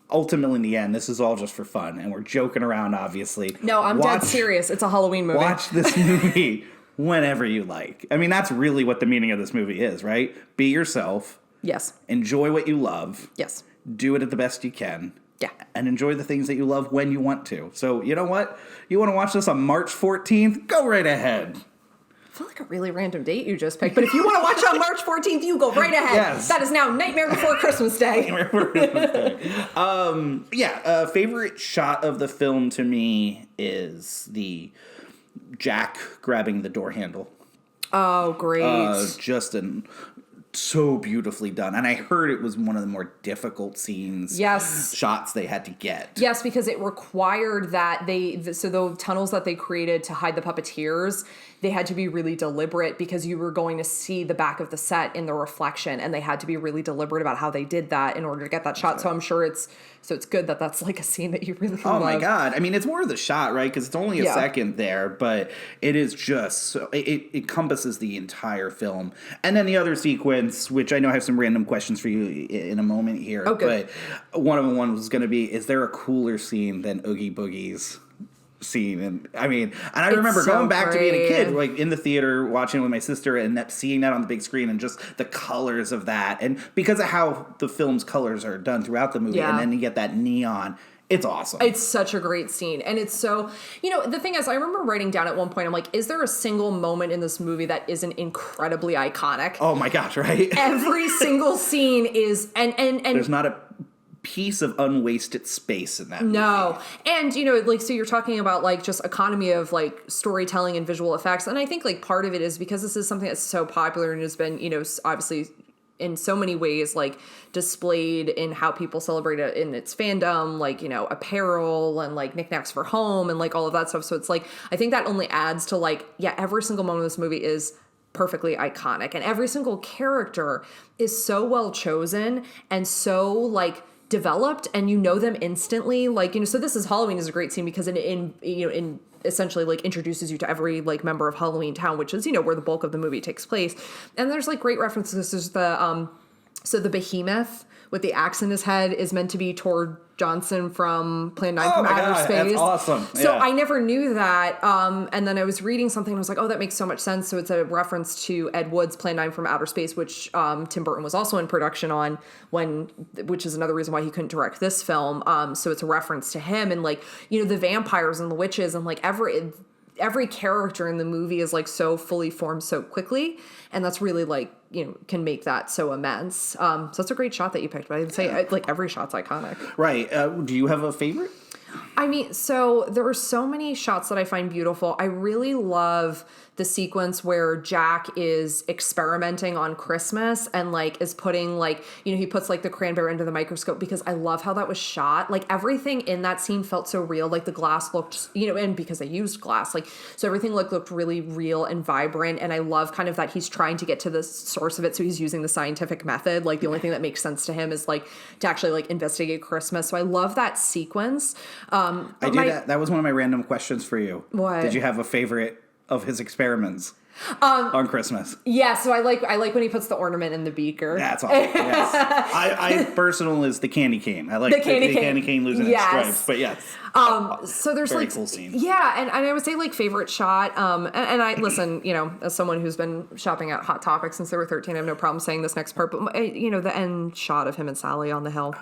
Ultimately, in the end, this is all just for fun, and we're joking around, obviously. No, I'm dead serious. It's a Halloween movie. Watch this movie whenever you like. That's really what the meaning of this movie is, right? Be yourself. Yes. Enjoy what you love. Yes. Do it at the best you can. Yeah. And enjoy the things that you love when you want to. So, you know what? You want to watch this on March 14th? Go right ahead. feel like a really random date you just picked, but if you want to watch on March 14th, you go right ahead. Yes. That is now Nightmare Before Christmas Day. Favorite shot of the film to me is the Jack grabbing the door handle. Oh, great. So beautifully done. And I heard it was one of the more difficult shots they had to get. Yes, because it required that so the tunnels that they created to hide the puppeteers, they had to be really deliberate because you were going to see the back of the set in the reflection, and they had to be really deliberate about how they did that in order to get that shot. So I'm sure it's good that that's like a scene that you really love. Oh my God. I mean, it's more of the shot, right? Because it's only a second there, but it is just so, it encompasses the entire film. And then the other sequence, which I know I have some random questions for you in a moment here. Oh, good. But one of them was going to be, is there a cooler scene than Oogie Boogie's scene? And I remember going back to being a kid, like in the theater watching it with my sister, and seeing that on the big screen, and just the colors of that, and because of how the film's colors are done throughout the movie, and then you get that neon. It's awesome. It's such a great scene. And it's so, the thing is, I remember writing down at one point, I'm like, is there a single moment in this movie that isn't incredibly iconic? Oh my gosh, right? Every single scene is, and there's not a piece of unwasted space in that movie. No. And, so you're talking about, like, just economy of, like, storytelling and visual effects. And I think, like, part of it is because this is something that's so popular and has been, obviously in so many ways, like, displayed in how people celebrate it in its fandom, like, apparel and, like, knickknacks for home and, like, all of that stuff. So it's, like, I think that only adds to, like, every single moment of this movie is perfectly iconic. And every single character is so well chosen and so, like, developed, and them instantly, like, so this is Halloween is a great scene because in essentially, like, introduces you to every, like, member of Halloween Town, which is where the bulk of the movie takes place. And there's, like, great references. There's the behemoth with the axe in his head is meant to be Tor Johnson from Plan 9 from Outer Space. That's awesome. So I never knew that. And then I was reading something and I was like, oh, that makes so much sense. So it's a reference to Ed Wood's Plan 9 from Outer Space, which Tim Burton was also in production on which is another reason why he couldn't direct this film. So it's a reference to him and, like, the vampires and the witches and, like, every character in the movie is, like, so fully formed so quickly. And that's really, like, can make that so immense. So that's a great shot that you picked. But I'd say, like, every shot's iconic. Right. Do you have a favorite? I mean, so there are so many shots that I find beautiful. I really love the sequence where Jack is experimenting on Christmas and, like, is putting, like, he puts, like, the cranberry into the microscope, because I love how that was shot. Like, everything in that scene felt so real. Like, the glass looked, and because they used glass, like, so everything looked really real and vibrant. And I love kind of that he's trying to get to the source of it. So he's using the scientific method. Like, the only thing that makes sense to him is, like, to actually, like, investigate Christmas. So I love that sequence. That was one of my random questions for you. What? Did you have a favorite of his experiments on Christmas? Yeah, so I like when he puts the ornament in the beaker. That's awesome. Yes. I personal is the candy cane. I like the candy cane losing its stripes. But yes. So there's very like cool scene. Yeah, and I would say, like, favorite shot. And I listen, as someone who's been shopping at Hot Topic since they were 13, I have no problem saying this next part. But the end shot of him and Sally on the hill.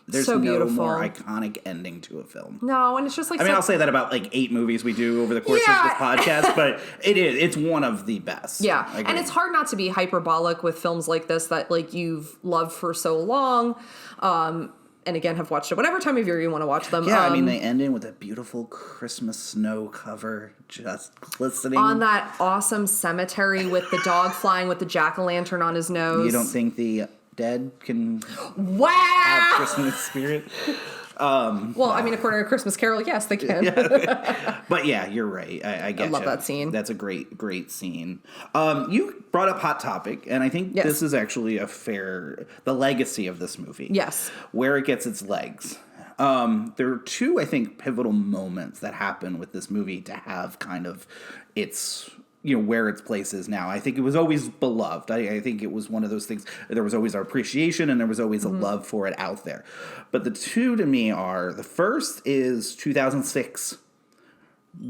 There's so no beautiful. more iconic ending to a film. No, and it's just like... I'll say that about, like, 8 movies we do over the course of this podcast, but it's one of the best. Yeah, and it's hard not to be hyperbolic with films like this that, like, you've loved for so long, and again, have watched it whatever time of year you want to watch them. Yeah, they end in with a beautiful Christmas snow cover just glistening. On that awesome cemetery with the dog flying with the jack-o'-lantern on his nose. You don't think the dead can have Christmas spirit? According to Christmas Carol, yes, they can. But yeah, you're right. I get I love that scene. That's a great scene. You brought up Hot Topic, and I think this is actually the legacy of this movie. Yes. Where it gets its legs. There are 2, I think, pivotal moments that happen with this movie to have kind of its... where its place is now. I think it was always beloved. I think it was one of those things. There was always our appreciation and there was always a love for it out there. But the 2 to me are, the first is 2006.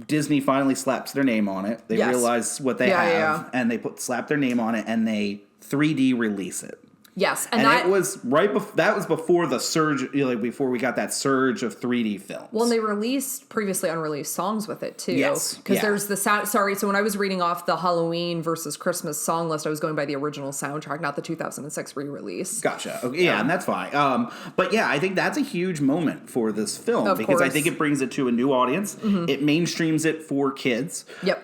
Disney finally slaps their name on it. They realize what they have and they slap their name on it and they 3D release it. Yes, and it was that was before the surge, before we got that surge of 3D films. Well, and they released previously unreleased songs with it too. Yes, because there's the sound. Sorry, so when I was reading off the Halloween versus Christmas song list, I was going by the original soundtrack, not the 2006 re-release. Gotcha. Okay, yeah, and that's fine. But yeah, I think that's a huge moment for this film because I think it brings it to a new audience. Mm-hmm. It mainstreams it for kids. Yep.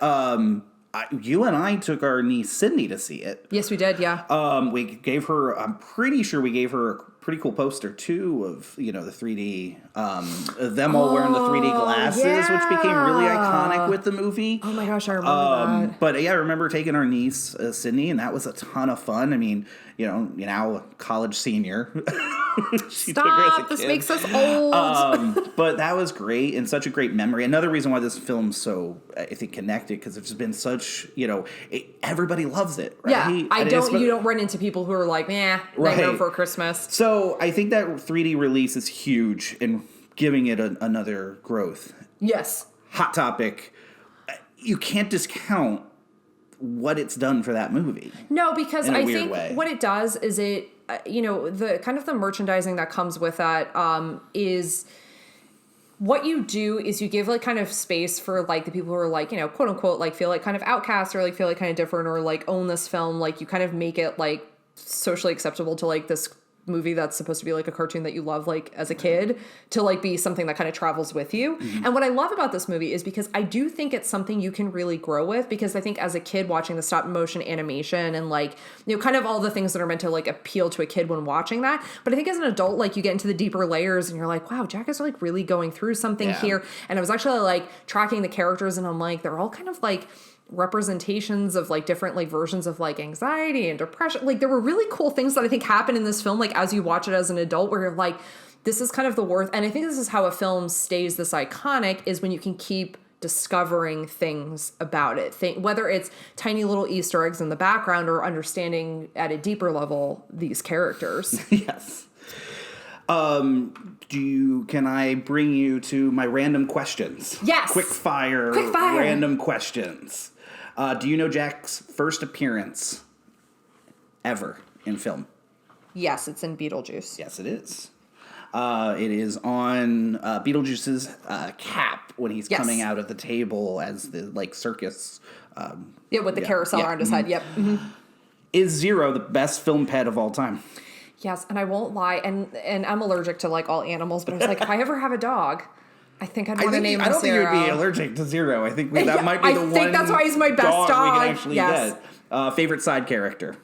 You and I took our niece Sydney to see it. Yes, we did. Yeah. We gave her. I'm pretty sure we gave her a pretty cool poster too of the 3D. Them all wearing the 3D glasses, which became really iconic with the movie. Oh my gosh, I remember that. But yeah, I remember taking our niece Sydney, and that was a ton of fun. I mean, now a college senior. Stop! This makes us old. But that was great and such a great memory. Another reason why this film's so, I think, connected because it's been such, everybody loves it, right? Yeah, you don't run into people who are like, Nightmare Before Christmas. So I think that 3D release is huge in giving it another growth. Yes. Hot Topic. You can't discount what it's done for that movie. No, because I think way. What it does is it, the kind of the merchandising that comes with that is what you do is you give kind of space for the people who are quote unquote feel kind of outcast or feel kind of different or own this film. You kind of make it socially acceptable to this movie that's supposed to be a cartoon that you love as a kid to be something that kind of travels with you. Mm-hmm. And what I love about this movie is because I do think it's something you can really grow with, because I think as a kid watching the stop motion animation and kind of all the things that are meant to appeal to a kid when watching that, but I think as an adult you get into the deeper layers and you're wow, Jack is really going through something here. And I was actually tracking the characters and I'm they're all kind of representations of different versions of anxiety and depression. There were really cool things that I think happen in this film as you watch it as an adult where you're this is kind of the worth. And I think this is how a film stays this iconic, is when you can keep discovering things about it, whether it's tiny little Easter eggs in the background or understanding at a deeper level these characters. Yes. Can I bring you to my random questions? Yes. Quick fire. Random questions. Do you know Jack's first appearance ever in film? Yes, it's in Beetlejuice. Yes, it is. It is on Beetlejuice's cap when he's coming out of the table as the circus. With the carousel around his head. Yep. Mm-hmm. Is Zero the best film pet of all time? Yes, and I won't lie, and I'm allergic to all animals, but I was if I ever have a dog, I think I'd want to name him Zero. I don't think you'd be allergic to Zero. I think that might be the one. I think that's why he's my best dog. We can actually get. Favorite side character?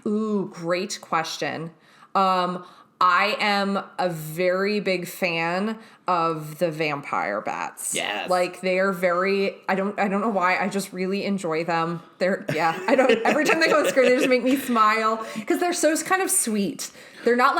Ooh, great question. I am a very big fan of the vampire bats. Yes. They are very, I don't know why, I just really enjoy them. Every time they go on screen, they just make me smile because they're so kind of sweet. They're not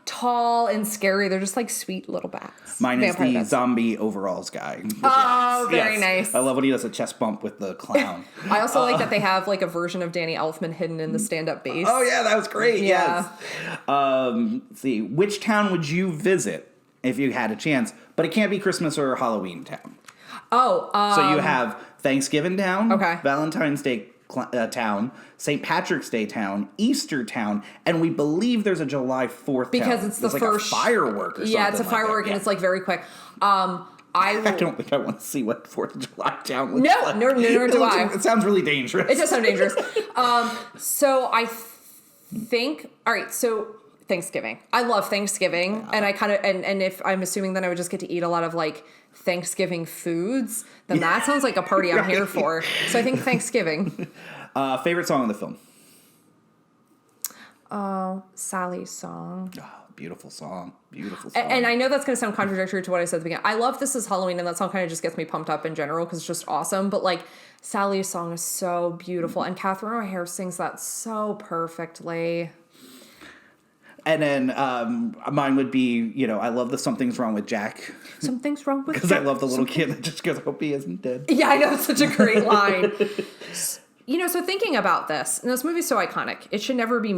tall and scary. They're just sweet little bats. Mine is the zombie overalls guy. Oh, very nice. I love when he does a chest bump with the clown. I also like that they have a version of Danny Elfman hidden in the stand-up bass. Oh yeah, that was great. Yeah. Yes. Let's see, which town would you visit if you had a chance? But it can't be Christmas or Halloween town. Oh. So you have Thanksgiving town. Okay. Valentine's Day town, St. Patrick's Day town, Easter town, and we believe there's a July 4th because town. it's the first a firework or something. Yeah, it's a firework and it's very quick. I don't think I want to see what 4th of July town looks like. No, nor do I. It sounds really dangerous. It does sound dangerous. So I think, all right, so Thanksgiving. I love Thanksgiving, and I kind of, and if I'm assuming then I would just get to eat a lot of Thanksgiving foods, then that sounds like a party I'm here for. So I think Thanksgiving. Favorite song in the film? Oh, Sally's song. Oh, beautiful song. Beautiful song. And I know that's going to sound contradictory to what I said at the beginning. I love This Is Halloween, and that song kind of just gets me pumped up in general because it's just awesome. But Sally's song is so beautiful, and Catherine O'Hara sings that so perfectly. And then mine would be, I love the Something's Wrong with Jack. Something's wrong with Jack. Because I love the little kid that just goes, hope he isn't dead. Yeah, I know. It's such a great line. So thinking about this, and this movie's so iconic, it should never be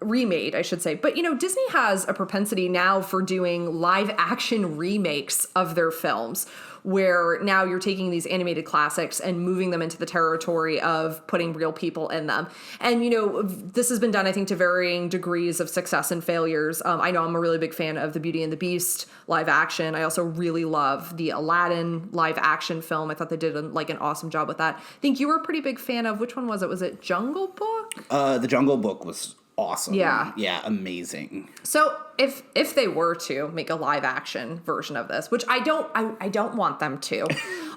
remade, I should say. But, Disney has a propensity now for doing live action remakes of their films, where now you're taking these animated classics and moving them into the territory of putting real people in them. And, you know, this has been done, I think, to varying degrees of success and failures. I know I'm a really big fan of the Beauty and the Beast live action. I also really love the Aladdin live action film. I thought they did an awesome job with that. I think you were a pretty big fan of, which one was it? Was it Jungle Book? The Jungle Book was awesome. Yeah. Yeah, amazing. So if they were to make a live action version of this, which I don't want them to,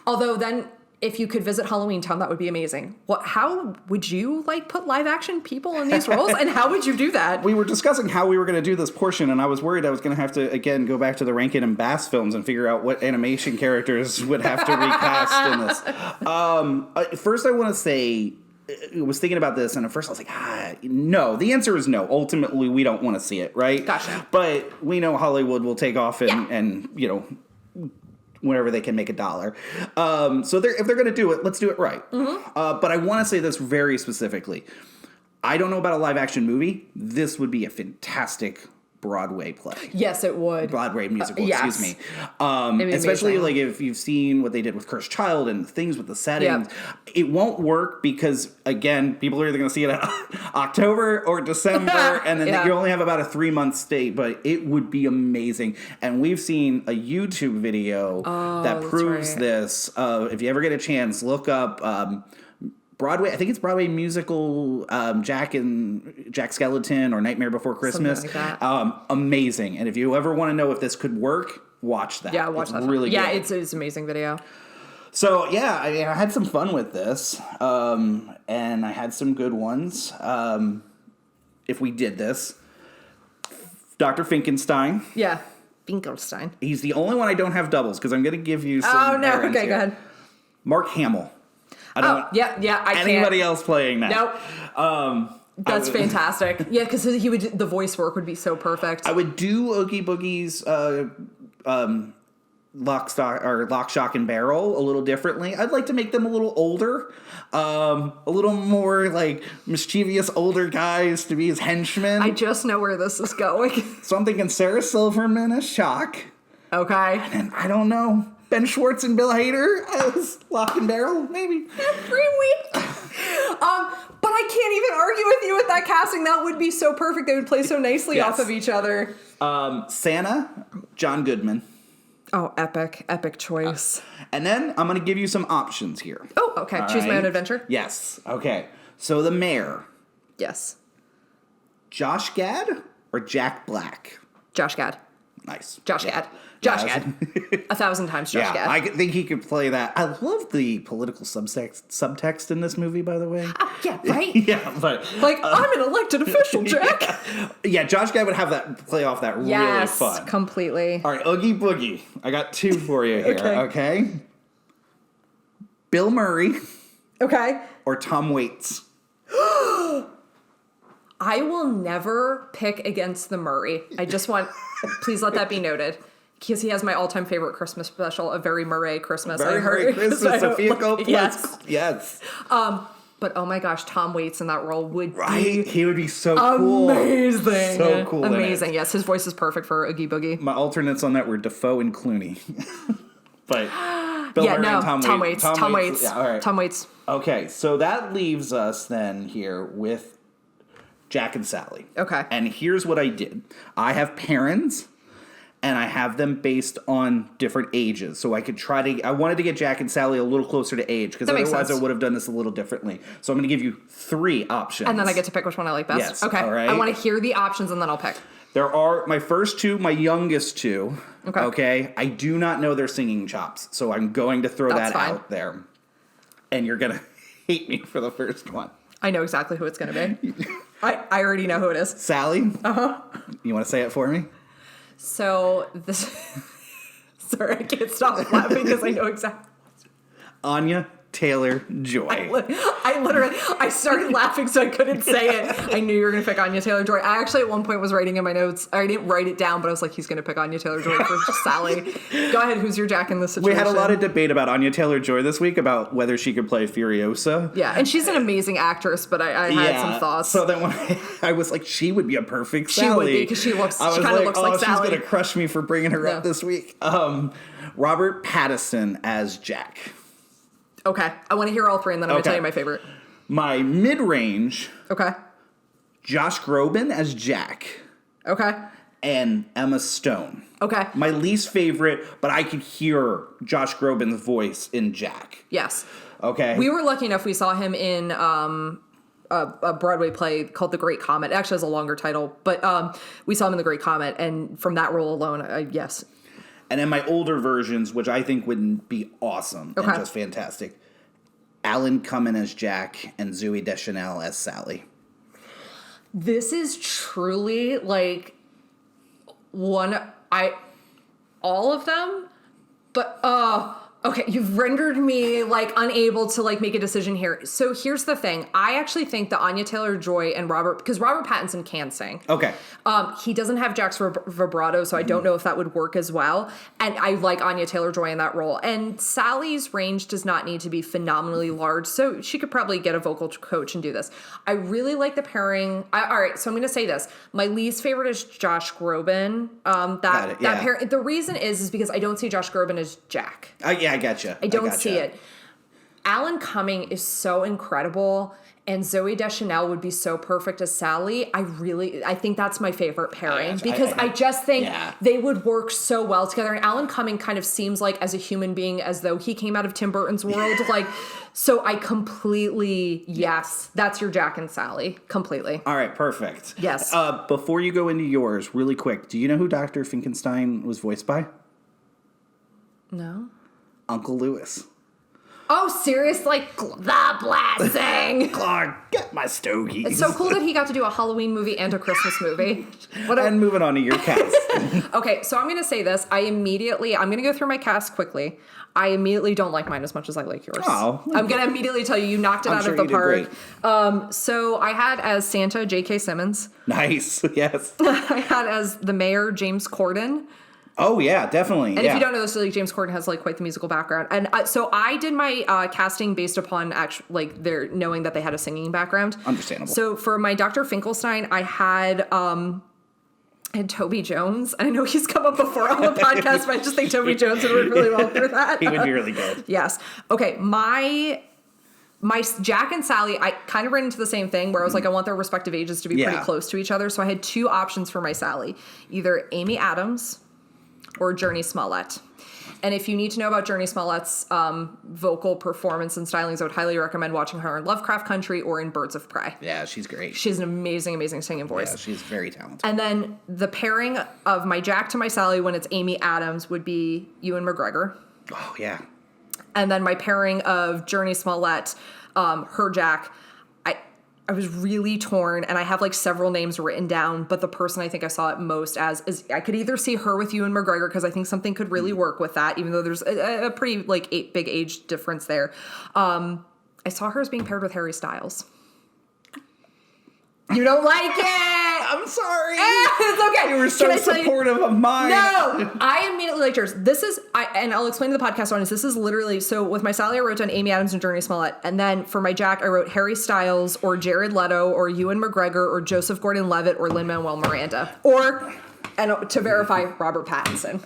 although then if you could visit Halloween Town, that would be amazing. How would you put live action people in these roles, and how would you do that? We were discussing how we were going to do this portion, and I was worried I was going to have to again go back to the Rankin and Bass films and figure out what animation characters would have to recast in this. First, I want to say, I was thinking about this, and at first I was like, no. The answer is no. Ultimately, we don't want to see it, right? Gotcha. But we know Hollywood will take off and you know, whenever they can make a dollar. So if they're going to do it, let's do it right. Mm-hmm. But I want to say this very specifically. I don't know about a live action movie. This would be a fantastic Broadway play. Yes, it would. Broadway musical, yes. Excuse me. Especially if you've seen what they did with Cursed Child and things with the settings. Yep. It won't work because, again, people are either going to see it in October or December, and then you only have about a 3-month stay, but it would be amazing. And we've seen a YouTube video that proves this. If you ever get a chance, look up Broadway, I think it's Broadway musical, Jack Skellington or Nightmare Before Christmas. Something like that. Amazing. And if you ever want to know if this could work, watch that. Yeah, watch that. Really good. Yeah, it's an amazing video. So, yeah, I had some fun with this, and I had some good ones. If we did this, Dr. Finkenstein. Yeah, Finkelstein. He's the only one I don't have doubles, because I'm going to give you some. Oh, no. Okay, here. go ahead. Mark Hamill. I don't I can't. Anybody else playing that? Nope. That's fantastic. Yeah, because the voice work would be so perfect. I would do Oogie Boogie's Lock, Shock, and Barrel a little differently. I'd like to make them a little older, a little more mischievous older guys to be his henchmen. I just know where this is going. So I'm thinking Sarah Silverman as Shock. Okay. And I don't know, Ben Schwartz and Bill Hader as Lock and Barrel, maybe. Every week. But I can't even argue with you with that casting. That would be so perfect. They would play so nicely off of each other. Santa, John Goodman. Oh, epic choice. And then I'm going to give you some options here. Oh, okay. All Choose right? my own adventure? Yes. Okay. So the mayor. Yes. Josh Gad or Jack Black? Josh Gad. Nice. Josh Gad. Josh Gad. 1,000 times Josh Gad. I think he could play that. I love the political subtext in this movie, by the way. Oh, yeah, right? Yeah, but... I'm an elected official, Jack. Yeah, Josh Gad would have that play off that really fun. Yes, completely. All right, Oogie Boogie. I got 2 for you here, okay? Bill Murray. Okay. Or Tom Waits. I will never pick against the Murray. I just want... Please let that be noted. Because he has my all-time favorite Christmas special, A Very Murray Christmas. Very Murray Christmas, Sophia Coppola. Yes. But oh my gosh, Tom Waits in that role would be... He would be so cool. Amazing. So cool. Amazing. Yes, his voice is perfect for Oogie Boogie. My alternates on that were Defoe and Clooney. But Bill Murray and Tom Waits. Tom Waits. Yeah, all right. Tom Waits. Okay, so that leaves us then here with Jack and Sally. Okay. And here's what I did. I have parents, and I have them based on different ages. So I wanted to get Jack and Sally a little closer to age, because otherwise I would have done this a little differently. So I'm going to give you 3 options. And then I get to pick which one I like best? Yes. Okay. All right. I want to hear the options, and then I'll pick. There are my first 2, my youngest 2. Okay. Okay. I do not know their singing chops, so I'm going to throw that out there. And you're going to hate me for the first one. I know exactly who it's going to be. I already know who it is. Sally? Uh-huh. You want to say it for me? So this... Sorry, I can't stop laughing because I know exactly. Anya? Taylor-Joy. I started laughing so I couldn't say it. I knew you were going to pick Anya Taylor-Joy. I actually at one point was writing in my notes. I didn't write it down, but I was like, he's going to pick Anya Taylor-Joy for Sally. Go ahead. Who's your Jack in this situation? We had a lot of debate about Anya Taylor-Joy this week about whether she could play Furiosa. Yeah, and she's an amazing actress, but I had some thoughts. So then when I was like, she would be a perfect Sally. She would be, because she kind of looks like Sally. She's going to crush me for bringing her up this week. Robert Pattison as Jack. Okay. I want to hear all three, and then I'm going to tell you my favorite. My mid-range. Okay. Josh Groban as Jack. Okay. And Emma Stone. Okay. My least favorite, but I could hear Josh Groban's voice in Jack. Yes. Okay. We were lucky enough, we saw him in a Broadway play called The Great Comet. It actually has a longer title, but we saw him in The Great Comet, and from that role alone, yes. And then my older versions, which I think would be awesome and just fantastic. Alan Cumming as Jack and Zooey Deschanel as Sally. This is truly like all of them, but okay, you've rendered me like unable to like make a decision here. So here's the thing. I actually think that Anya Taylor-Joy and because Robert Pattinson can sing. Okay. He doesn't have Jack's vibrato, so I don't know if that would work as well. And I like Anya Taylor-Joy in that role. And Sally's range does not need to be phenomenally large, so she could probably get a vocal coach and do this. I really like the pairing. All right, so I'm going to say this. My least favorite is Josh Groban. Pairing. The reason is because I don't see Josh Groban as Jack. Yeah, I gotcha. I don't see it. Alan Cumming is so incredible, and Zooey Deschanel would be so perfect as Sally. I think that's my favorite pairing, because I just think they would work so well together. And Alan Cumming kind of seems like, as a human being, as though he came out of Tim Burton's world. So I completely, yes, that's your Jack and Sally, completely. All right, perfect. Yes. Before you go into yours, really quick, do you know who Dr. Finkenstein was voiced by? No. Uncle Lewis. Oh, serious? Like, the blessing. Clark, get my stogies. It's so cool that he got to do a Halloween movie and a Christmas movie. And moving on to your cast. Okay, so I'm going to say this. I'm going to go through my cast quickly. I immediately don't like mine as much as I like yours. Oh. I'm going to immediately tell you knocked it out of the park. So I had as Santa, J.K. Simmons. Nice, yes. I had as the mayor, James Corden. Oh, yeah, definitely. And if you don't know this, like, James Corden has like quite the musical background. And so I did my casting based upon their knowing that they had a singing background. Understandable. So for my Dr. Finkelstein, I had Toby Jones. And I know he's come up before on the podcast, but I just think Toby Jones would work really well for that. He would be really good. Yes. Okay, my Jack and Sally, I kind of ran into the same thing where I was like, I want their respective ages to be pretty close to each other. So I had two options for my Sally. Either Amy Adams or Journey Smollett. And if you need to know about Journey Smollett's vocal performance and stylings, I would highly recommend watching her in Lovecraft Country or in Birds of Prey. Yeah, she's great. She's an amazing, amazing singing voice. Yeah, she's very talented. And then the pairing of my Jack to my Sally when it's Amy Adams would be Ewan McGregor. Oh, yeah. And then my pairing of Journey Smollett, her Jack, I was really torn, and I have like several names written down, but the person I think I saw it most as is I could either see her with Ewan McGregor, because I think something could really work with that, even though there's a pretty like big age difference there. I saw her as being paired with Harry Styles. You don't like it! I'm sorry. It's okay. You were so supportive of mine. No! I immediately liked yours. And I'll explain to the podcast audience, this is literally, so with my Sally, I wrote down Amy Adams and Journey Smollett. And then for my Jack, I wrote Harry Styles or Jared Leto or Ewan McGregor or Joseph Gordon-Levitt or Lin-Manuel Miranda. And to verify, Robert Pattinson.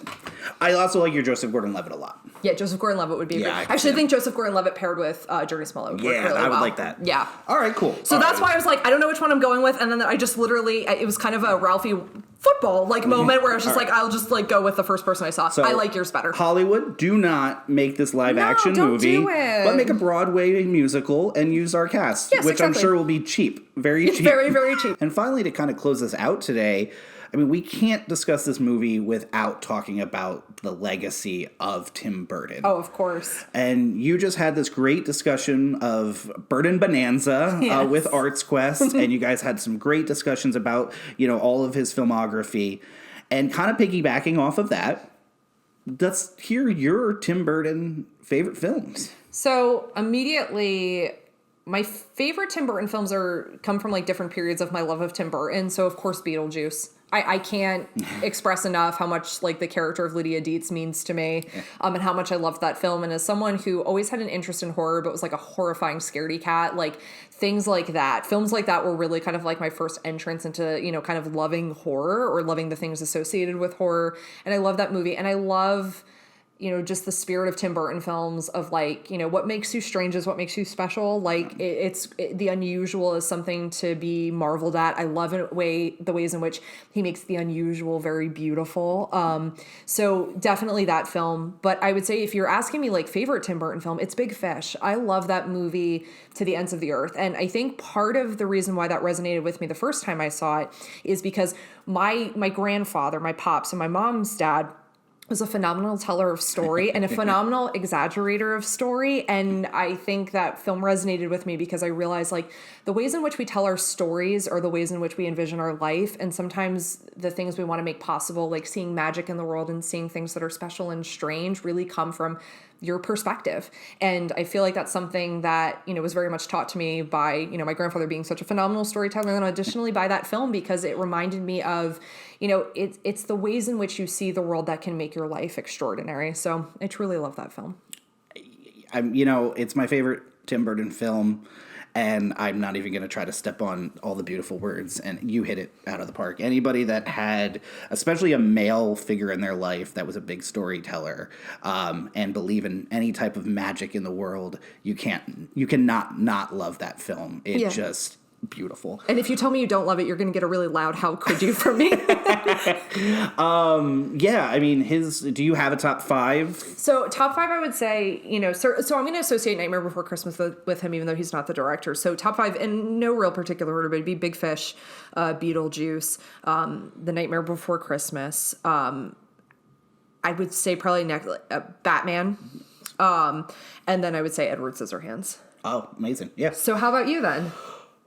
I also like your Joseph Gordon-Levitt a lot. Yeah, Joseph Gordon-Levitt would be great. Actually, I think Joseph Gordon-Levitt paired with Journey Smollett would work really well. I would like that. Yeah. All right, cool. So that's why I was like, I don't know which one I'm going with. And then I just literally, it was kind of a Ralphie football moment where I was just like, I'll just like go with the first person I saw. So I like yours better. Hollywood, do not make this live action movie, but make a Broadway musical and use our cast, which I'm sure will be cheap. Very cheap. Very, very cheap. And finally, to kind of close this out today, I mean, we can't discuss this movie without talking about the legacy of Tim Burton. Oh, of course. And you just had this great discussion of Burton Bonanza with Arts Quest, and you guys had some great discussions about, all of his filmography. And kind of piggybacking off of that, let's hear your Tim Burton favorite films. So immediately, my favorite Tim Burton films come from like different periods of my love of Tim Burton. So of course, Beetlejuice. I can't express enough how much like the character of Lydia Dietz means to me, and how much I loved that film. And as someone who always had an interest in horror, but was like a horrifying scaredy cat, like things like that, films like that were really kind of like my first entrance into, you know, kind of loving horror or loving the things associated with horror. And I love that movie. And I love, you know, just the spirit of Tim Burton films of like, you know, what makes you strange is what makes you special. Like the unusual is something to be marveled at. I love the ways in which he makes the unusual very beautiful. So definitely that film. But I would say if you're asking me like favorite Tim Burton film, it's Big Fish. I love that movie to the ends of the earth. And I think part of the reason why that resonated with me the first time I saw it is because my grandfather, my pops, and my mom's dad was a phenomenal teller of story and a phenomenal exaggerator of story. And I think that film resonated with me because I realized like the ways in which we tell our stories are the ways in which we envision our life. And sometimes the things we want to make possible, like seeing magic in the world and seeing things that are special and strange, really come from your perspective. And I feel like that's something that, you know, was very much taught to me by, you know, my grandfather being such a phenomenal storyteller, and additionally by that film, because it reminded me of, you know, it's the ways in which you see the world that can make your life extraordinary. So I truly love that film. You know, it's my favorite Tim Burton film, and I'm not even going to try to step on all the beautiful words, and you hit it out of the park. Anybody that had, especially a male figure in their life that was a big storyteller, and believe in any type of magic in the world, you cannot not love that film. It just beautiful. And if you tell me you don't love it, you're going to get a really loud "how could you" from me. Yeah, I mean, do you have a top 5? So top 5, I would say, you know, so I'm going to associate Nightmare Before Christmas with him, even though he's not the director. So top 5 in no real particular order, but it'd be Big Fish, Beetlejuice, The Nightmare Before Christmas. I would say probably next, Batman. And then I would say Edward Scissorhands. Oh, amazing. Yeah. So how about you then?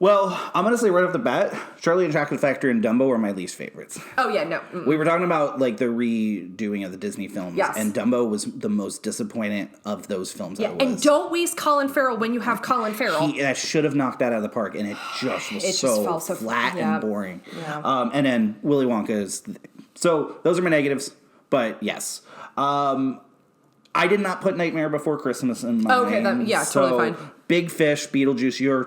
Well, I'm going to say right off the bat, Charlie and Chocolate Factory and Dumbo are my least favorites. Oh, yeah, no. We were talking about, like, the redoing of the Disney films. Yes. And Dumbo was the most disappointing of those films. Yeah, and don't waste Colin Farrell when you have Colin Farrell. He should have knocked that out of the park, and it just was so fell so flat and boring. Yeah. And then Willy Wonka is... So, those are my negatives, but yes. I did not put Nightmare Before Christmas in my totally fine. Big Fish, Beetlejuice, our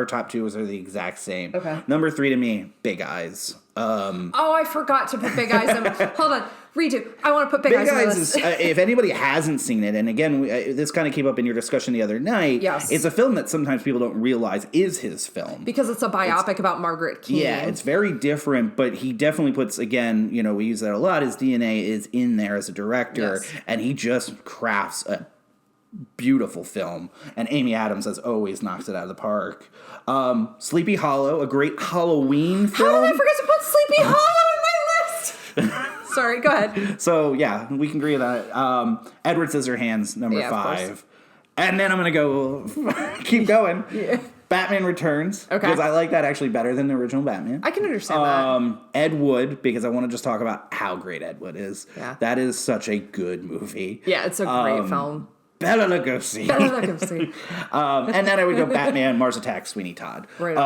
top two are the exact same. Okay. Number 3 to me, Big Eyes. I forgot to put Big Eyes in. Hold on. Redo. I want to put Big Eyes in the list. If anybody hasn't seen it, and again, this kind of came up in your discussion the other night, yes. It's a film that sometimes people don't realize is his film. Because it's a biopic about Margaret Keane. Yeah, it's very different, but he definitely puts, again, you know, we use that a lot, his DNA is in there as a director, yes. And he just crafts a beautiful film, and Amy Adams, as always, knocks it out of the park. Sleepy Hollow, a great Halloween film. How did I forget to put Sleepy Hollow in my list? Sorry, go ahead. So, yeah, we can agree on that. Edward Scissorhands, number 5. And then I'm going to go, keep going. Yeah. Batman Returns. Okay. Because I like that actually better than the original Batman. I can understand that. Ed Wood, because I want to just talk about how great Ed Wood is. Yeah. That is such a good movie. Yeah, it's a great film. Bela Lugosi. And then I would go Batman, Mars Attacks, Sweeney Todd. Right.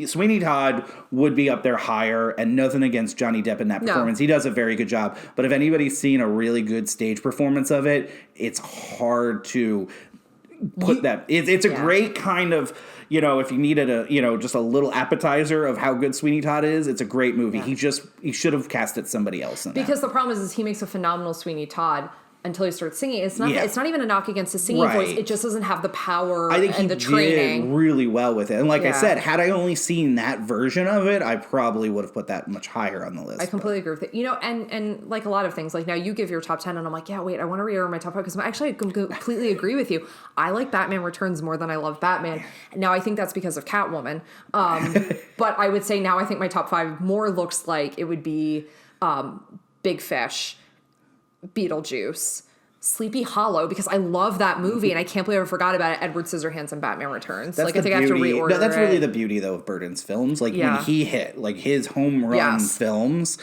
Sweeney Todd would be up there higher, and nothing against Johnny Depp in that performance. He does a very good job. But if anybody's seen a really good stage performance of it, it's hard to put that. It's a great kind of, you know, if you needed just a little appetizer of how good Sweeney Todd is, it's a great movie. Yeah. He should have casted somebody else in that. Because the problem is he makes a phenomenal Sweeney Todd until he starts singing. It's not even a knock against his singing voice. It just doesn't have the power and the training. Did really well with it. And like I said, had I only seen that version of it, I probably would have put that much higher on the list. I completely agree with it. You know, and like a lot of things, like now you give your top 10 and I'm like, yeah, wait, I want to reorder my top 5 because I completely agree with you. I like Batman Returns more than I love Batman. Now I think that's because of Catwoman. But I would say now I think my top 5 more looks like it would be Big Fish, Beetlejuice, Sleepy Hollow, because I love that movie and I can't believe I forgot about it. Edward Scissorhands and Batman Returns. That's I think I have to reorder it. That's really the beauty though of Burton's films. Like when he hit like his home run films,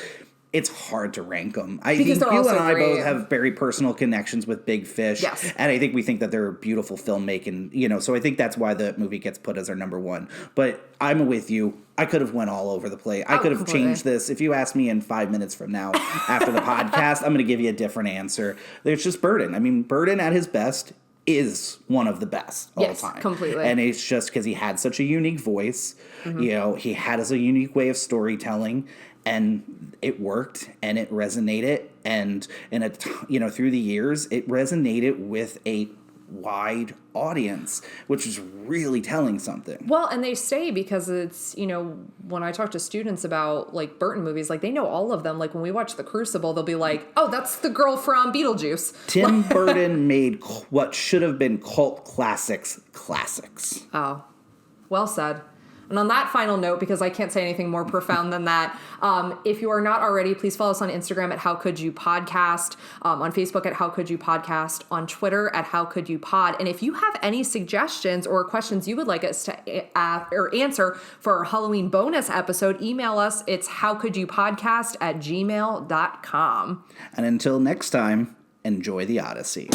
it's hard to rank them. I Because think they're you all and so I great. both have very personal connections with Big Fish. Yes. And I think we think that they're beautiful filmmaking, you know, so I think that's why the movie gets put as our number one. But I'm with you. I could have went all over the place. I could have completely. changed this. If you ask me in 5 minutes from now after the podcast, I'm going to give you a different answer. There's just Burton. I mean, Burton at his best is one of the best all time. Completely. And it's just because he had such a unique voice. Mm-hmm. You know, he had a unique way of storytelling, and it worked, and it resonated, and through the years, it resonated with a wide audience, which is really telling something. Well, and they say, because it's, you know, when I talk to students about like Burton movies, like they know all of them. Like when we watch The Crucible, they'll be like, oh, that's the girl from Beetlejuice. Tim Burton made what should have been cult classics. Oh, well said. And on that final note, because I can't say anything more profound than that, if you are not already, please follow us on Instagram at How Could You Podcast, on Facebook at How Could You Podcast, on Twitter at How Could You Pod. And if you have any suggestions or questions you would like us to answer for our Halloween bonus episode, email us. It's howcouldyoupodcast@gmail.com. And until next time, enjoy the Odyssey.